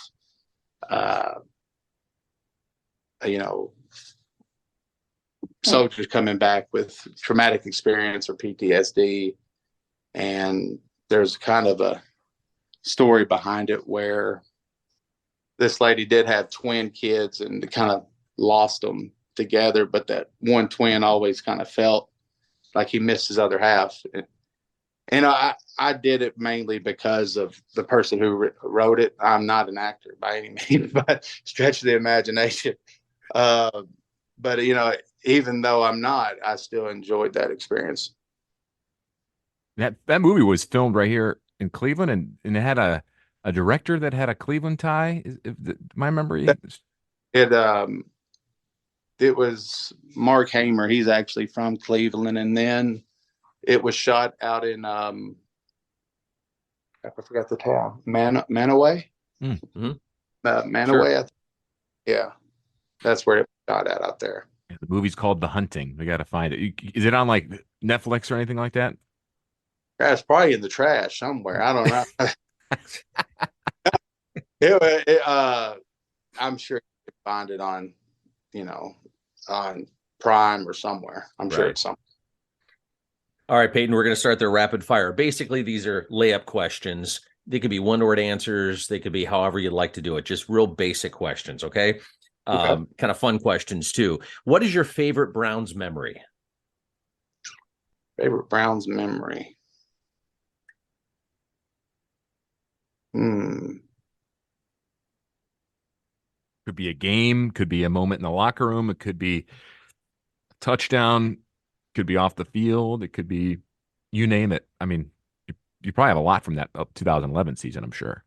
soldiers coming back with traumatic experience or PTSD. And there's kind of a story behind it where this lady did have twin kids and kind of lost them together, but that one twin always kind of felt like he missed his other half. And I did it mainly because of the person who wrote it. I'm not an actor by any means, but stretch the imagination. But, even though I'm not, I still enjoyed that experience. That movie was filmed right here in Cleveland, and it had a director that had a Cleveland tie. My memory. It was Mark Hamer. He's actually from Cleveland, and then it was shot out in I forgot the town, Manaway. Mm-hmm. Manaway. Sure. Yeah, that's where it was shot out there. Yeah, the movie's called The Hunting. We got to find it. Is it on like Netflix or anything like that? It's probably in the trash somewhere. I don't know. I'm sure you can find it on, on Prime or somewhere. I'm sure it's somewhere. All right, Peyton, we're going to start the rapid fire. Basically, these are layup questions. They could be one-word answers. They could be however you'd like to do it. Just real basic questions, okay? Kind of fun questions, too. What is your favorite Browns memory? Favorite Browns memory? Could be a game, could be a moment in the locker room, it could be a touchdown, could be off the field, it could be, you name it. I mean, you probably have a lot from that 2011 season, I'm sure.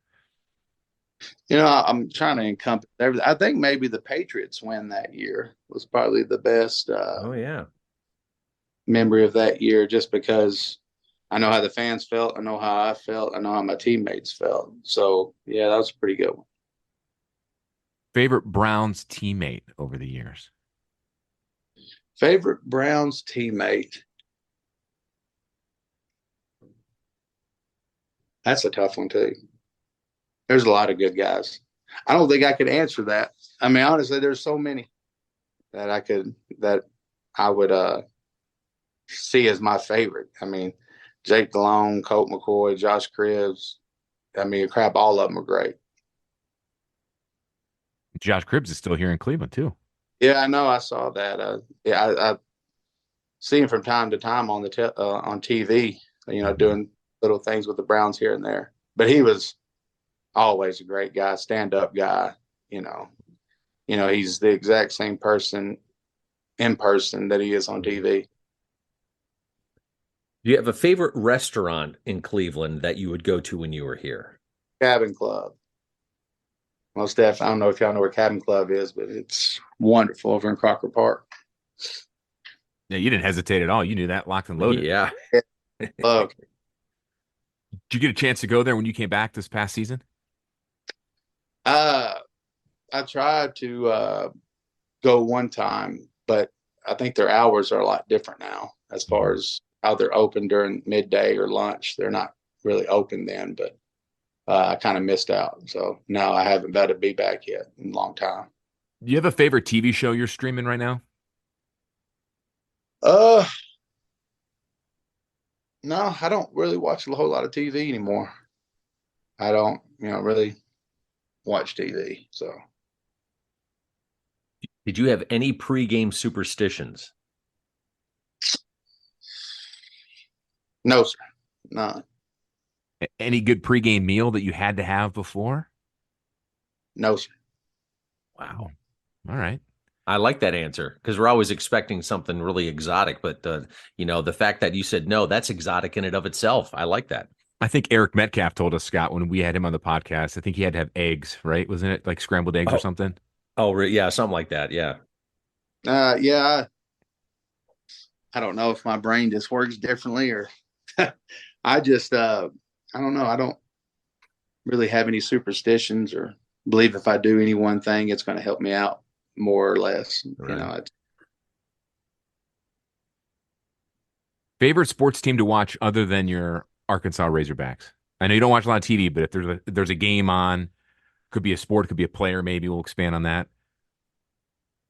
I'm trying to encompass everything. I think maybe the Patriots win that year was probably the best memory of that year, just because I know how the fans felt. I know how I felt. I know how my teammates felt. So, yeah, that was a pretty good one. Favorite Browns teammate over the years? Favorite Browns teammate? That's a tough one, too. There's a lot of good guys. I don't think I could answer that. I mean, honestly, there's so many that I would see as my favorite. I mean, Jake Delhomme, Colt McCoy, Josh Cribbs. I mean, crap, all of them are great. Josh Cribbs is still here in Cleveland, too. Yeah, I know. I saw that. I see him from time to time on on TV, doing little things with the Browns here and there. But he was always a great guy, stand-up guy. He's the exact same person in person that he is on TV. Do you have a favorite restaurant in Cleveland that you would go to when you were here? Cabin Club. Most definitely. I don't know if y'all know where Cabin Club is, but it's wonderful over in Crocker Park. Yeah, you didn't hesitate at all. You knew that, locked and loaded. Yeah. Okay. Did you get a chance to go there when you came back this past season? I tried to go one time, but I think their hours are a lot different now as far as how they're open during midday or lunch. They're not really open then, but I kind of missed out. So no, I haven't got to be back yet in a long time. Do you have a favorite TV show you're streaming right now? No, I don't really watch a whole lot of TV anymore. I don't, really watch TV. So Did you have any pregame superstitions? No, sir. No. Any good pregame meal that you had to have before? No, sir. Wow. All right. I like that answer because we're always expecting something really exotic. But, the fact that you said no, that's exotic in and of itself. I like that. I think Eric Metcalf told us, Scott, when we had him on the podcast, I think he had to have eggs, right? Wasn't it like scrambled eggs or something? Oh, yeah, something like that. Yeah. Yeah. I don't know if my brain just works differently or I just, I don't know. I don't really have any superstitions or believe if I do any one thing, it's going to help me out more or less. Right. Favorite sports team to watch other than your Arkansas Razorbacks? I know you don't watch a lot of TV, but if there's a game on, could be a sport, could be a player, maybe we'll expand on that.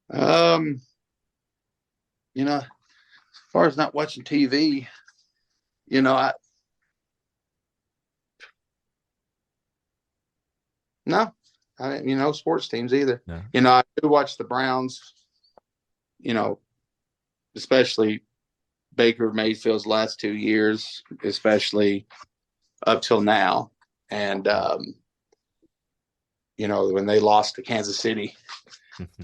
As far as not watching TV, no, sports teams either. No. I do watch the Browns, especially Baker Mayfield's last 2 years, especially up till now. And, when they lost to Kansas City,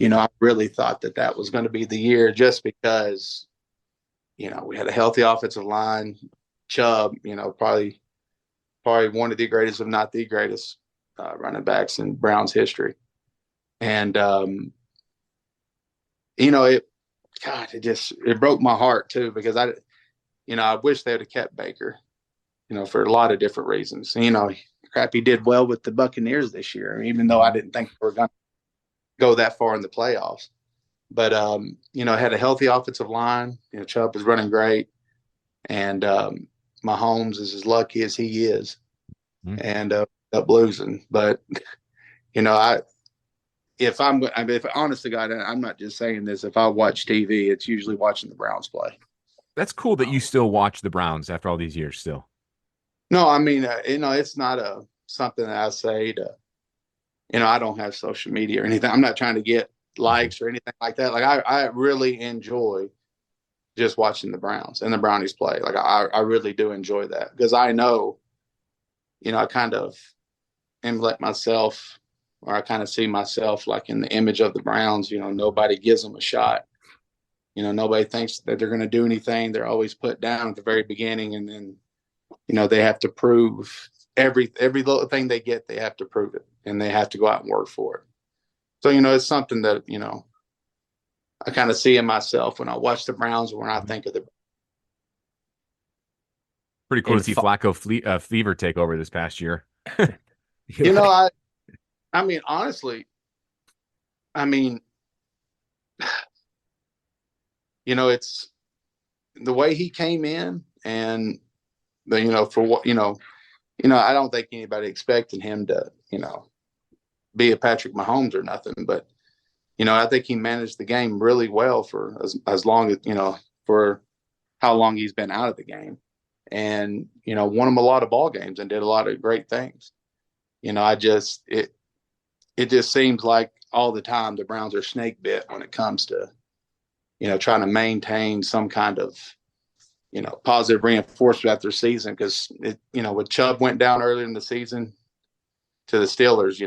I really thought that was going to be the year just because, we had a healthy offensive line. Chubb, probably one of the greatest, if not the greatest, running backs in Browns history. And, it broke my heart too, because I wish they would have kept Baker, for a lot of different reasons. He did well with the Buccaneers this year, even though I didn't think we were going to go that far in the playoffs. But, had a healthy offensive line. Chubb was running great. And Mahomes is as lucky as he is. And up losing. But, if honest to God, I'm not just saying this, if I watch TV, it's usually watching the Browns play. That's cool that you still watch the Browns after all these years still. No, I mean, it's not something that I say to, I don't have social media or anything. I'm not trying to get likes or anything like that. Like I really enjoy just watching the Browns and the Brownies play. Like I really do enjoy that because I know, I kind of emulate myself, or I kind of see myself like in the image of the Browns. Nobody gives them a shot. Nobody thinks that they're going to do anything. They're always put down at the very beginning, and then they have to prove every little thing they get. They have to prove it, and they have to go out and work for it. So it's something that I kind of see in myself when I watch the Browns and when I think of the. Pretty cool to see Flacco fever take over this past year. I mean, honestly, it's the way he came in, and for what I don't think anybody expected him to be a Patrick Mahomes or nothing, but I think he managed the game really well for as long as for how long he's been out of the game, and won him a lot of ball games and did a lot of great things. It just seems like all the time the Browns are snake bit when it comes to trying to maintain some kind of positive reinforcement after season, because when Chubb went down earlier in the season to the Steelers,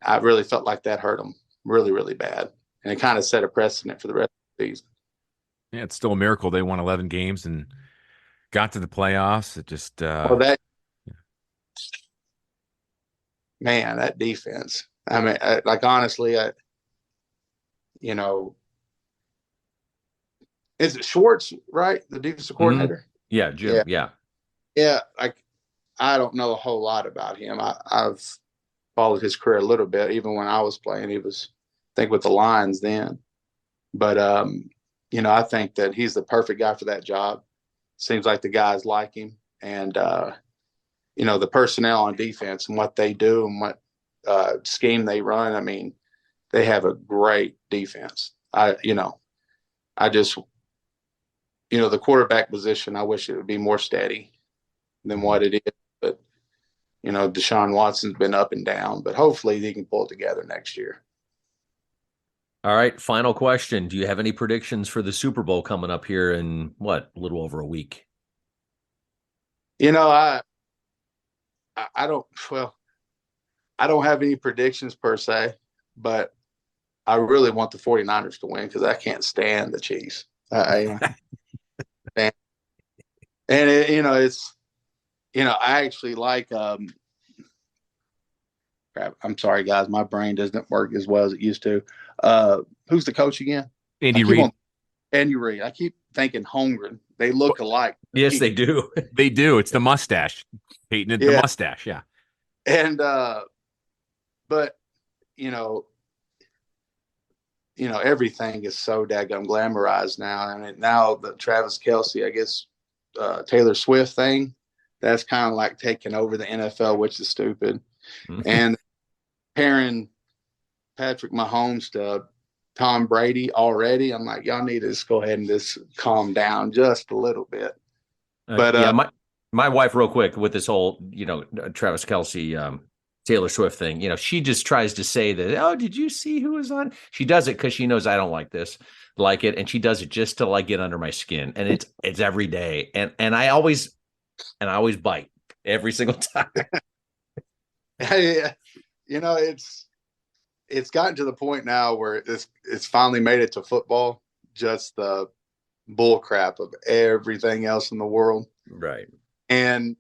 I really felt like that hurt them really, really bad, and it kind of set a precedent for the rest of the season. Yeah, it's still a miracle they won 11 games and got to the playoffs. It just man, that defense. I mean, honestly, is it Schwartz, right? The defensive coordinator? Yeah, Jim. Yeah. I don't know a whole lot about him. I've followed his career a little bit, even when I was playing. He was, I think, with the Lions then. But, I think that he's the perfect guy for that job. Seems like the guys like him. And, the personnel on defense and what they do and what scheme they run, I mean, they have a great defense. I just, the quarterback position, I wish it would be more steady than what it is. But, Deshaun Watson's been up and down, but hopefully he can pull it together next year. All right, final question. Do you have any predictions for the Super Bowl coming up here in a little over a week? I don't, well, I don't have any predictions per se, but I really want the 49ers to win because I can't stand the Chiefs. And I actually like, crap, I'm sorry, guys. My brain doesn't work as well as it used to. Who's the coach again? Andy Reid. Andy Reid. I keep thinking Holmgren. They look alike. Yes, they do. They do. It's the mustache. Peyton, the mustache. Yeah. And, but, everything is so daggum glamorized now. I mean, now the Travis Kelce, I guess, Taylor Swift thing, that's kind of like taking over the NFL, which is stupid. Mm-hmm. And comparing Patrick Mahomes to Tom Brady already, I'm like, y'all need to just go ahead and just calm down just a little bit. But my wife, real quick, with this whole, Travis Kelce, Taylor Swift thing, she just tries to say that, oh, did you see who was on? She does it because she knows I don't like it, and she does it just to get under my skin, and it's every day, and I always bite every single time. It's gotten to the point now where it's finally made it to football, just the bull crap of everything else in the world. Right. And,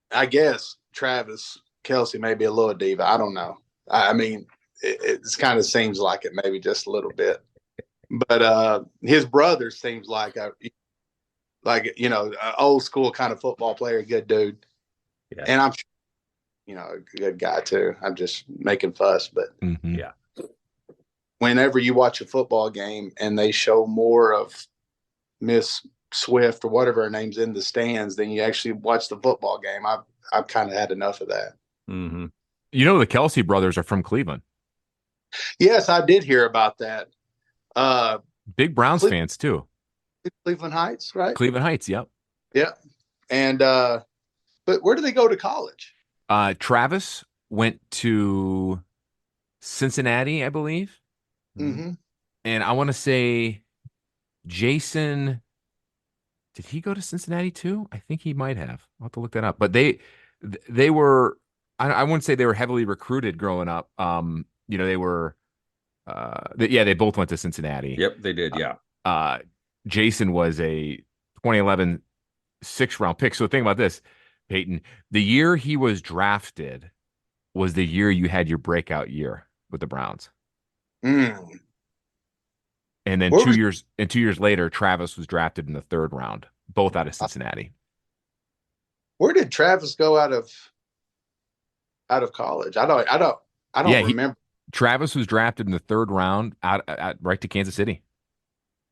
I guess Travis Kelce may be a little diva. I don't know. I mean, it kind of seems like it, maybe just a little bit. But his brother seems like an old school kind of football player, good dude. Yeah. And I'm sure, a good guy too. I'm just making fuss, but yeah. Whenever you watch a football game and they show more of Miss Swift or whatever her name's in the stands than you actually watch the football game, I've kind of had enough of that. Mm-hmm. The Kelce brothers are from Cleveland. Yes, I did hear about that. Big Browns fans too. Cleveland Heights, right? Cleveland Heights, yep. Yeah. And but where do they go to college? Travis went to Cincinnati, I believe. Mm-hmm. And I want to say Jason, did he go to Cincinnati too? I think he might have. I'll have to look that up. But they were, I wouldn't say they were heavily recruited growing up. They were, they both went to Cincinnati. Yep, they did. Yeah. Jason was a 2011 6th-round pick. So think about this, Peyton. The year he was drafted was the year you had your breakout year with the Browns. Mm. And then 2 years later, Travis was drafted in the 3rd round, both out of Cincinnati. Where did Travis go out of college? I don't remember. Travis was drafted in the 3rd round right to Kansas City.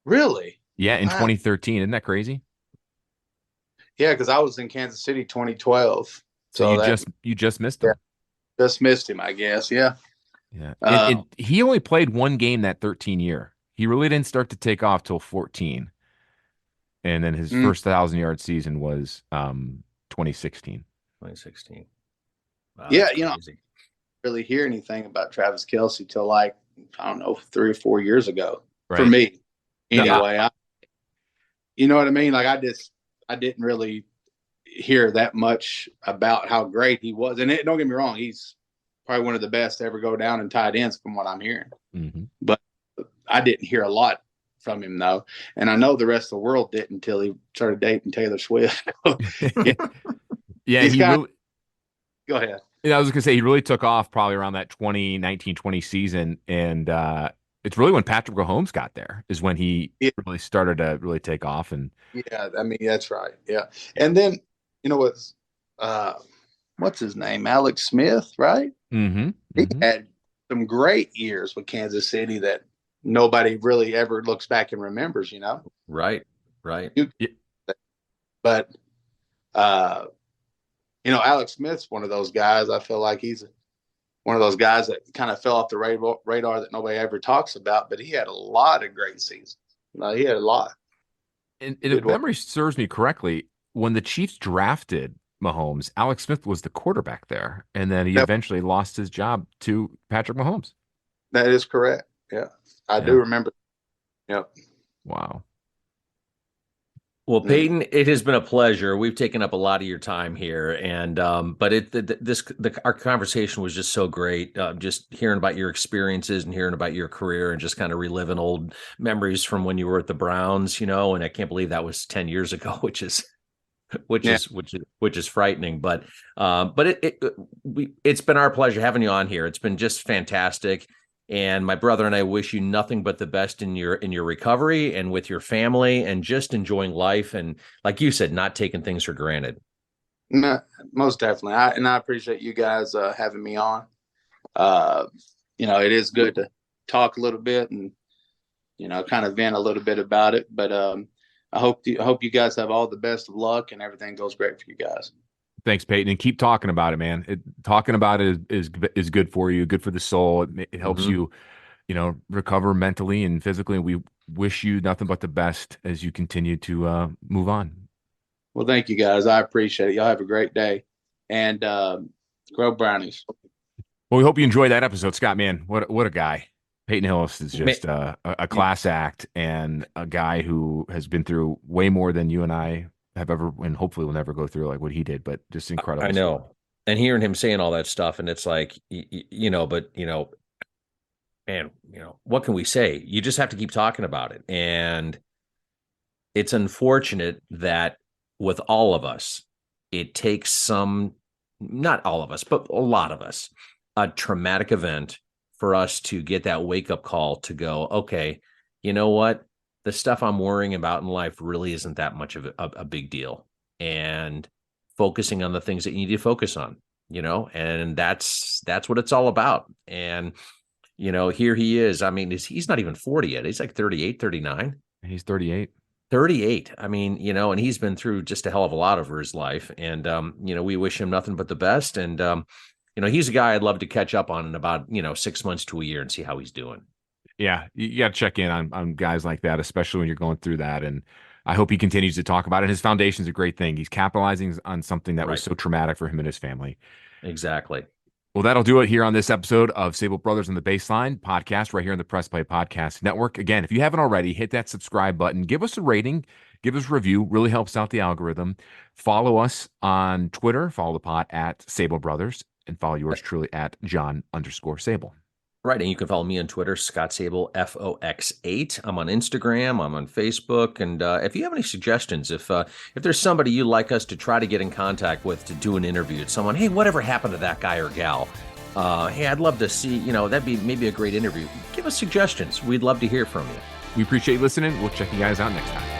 Really? Yeah, in 2013. Isn't that crazy? Yeah, because I was in Kansas City 2012. So you just missed him. Yeah, just missed him, I guess. Yeah. Yeah. And he only played one game that 13 year. He really didn't start to take off till 14. And then his first 1,000-yard season was 2016. 2016. Wow, yeah, really hear anything about Travis Kelce till 3 or 4 years ago. Right. For me, anyway. You know what I mean? I didn't really hear that much about how great he was. And don't get me wrong, he's probably one of the best to ever go down in tight ends from what I'm hearing. Mm-hmm. But I didn't hear a lot from him, though. And I know the rest of the world didn't until he started dating Taylor Swift. Yeah, Go ahead. I was going to say he really took off probably around that 2019-20 season. And it's really when Patrick Mahomes got there is when he really started to really take off. And yeah, I mean, that's right. Yeah. And then, what's his name? Alex Smith, right? Mm-hmm. He had some great years with Kansas City that nobody really ever looks back and remembers, Right. But, Alex Smith's one of those guys. I feel like he's one of those guys that kind of fell off the radar that nobody ever talks about, but he had a lot of great seasons. He had a lot. And if memory serves me correctly, when the Chiefs drafted Mahomes, Alex Smith was the quarterback there, and then he eventually lost his job to Patrick Mahomes. That is correct. Yeah, I do remember. Yep. Wow. Well, Peyton, it has been a pleasure. We've taken up a lot of your time here, and but our conversation was just so great. Just hearing about your experiences and hearing about your career, and just kind of reliving old memories from when you were at the Browns, and I can't believe that was 10 years ago, which is frightening. But it's been our pleasure having you on here. It's been just fantastic. And my brother and I wish you nothing but the best in your recovery and with your family, and just enjoying life. And like you said, not taking things for granted. No, most definitely. I appreciate you guys having me on. It is good to talk a little bit and, kind of vent a little bit about it. But I hope you guys have all the best of luck and everything goes great for you guys. Thanks, Peyton, and keep talking about it, man. Talking about it is good for you, good for the soul. It helps you, recover mentally and physically. And we wish you nothing but the best as you continue to move on. Well, thank you, guys. I appreciate it. Y'all have a great day, and grow brownies. Well, we hope you enjoyed that episode, Scott. Man, what a guy! Peyton Hillis is just a class act, and a guy who has been through way more than you and I have ever, and hopefully will never go through like what he did, but just incredible. I know. Stuff. And hearing him saying all that stuff, and it's like, man, what can we say? You just have to keep talking about it. And it's unfortunate that with all of us, it takes not all of us, but a lot of us, a traumatic event for us to get that wake-up call to go, okay, you know what? The stuff I'm worrying about in life really isn't that much of a big deal, and focusing on the things that you need to focus on, and that's what it's all about. And, here he is. I mean, he's not even 40 yet. He's like 38, 39. He's 38. 38. I mean, and he's been through just a hell of a lot over his life. And, we wish him nothing but the best. And, he's a guy I'd love to catch up on in about, 6 months to a year and see how he's doing. Yeah, you got to check in on guys like that, especially when you're going through that. And I hope he continues to talk about it. His foundation's a great thing. He's capitalizing on something that was so traumatic for him and his family. Exactly. Well, that'll do it here on this episode of Sabol Brothers on the Baseline podcast right here on the Press Play Podcast Network. Again, if you haven't already, hit that subscribe button. Give us a rating. Give us a review. Really helps out the algorithm. Follow us on Twitter. Follow the pod at Sabol Brothers. And follow yours truly at John_Sabol. Right, and you can follow me on Twitter, Scott Sabol, FOX8. I'm on Instagram, I'm on Facebook, and if you have any suggestions, if there's somebody you'd like us to try to get in contact with to do an interview, someone, hey, whatever happened to that guy or gal? Hey, I'd love to see, that'd be maybe a great interview. Give us suggestions. We'd love to hear from you. We appreciate you listening. We'll check you guys out next time.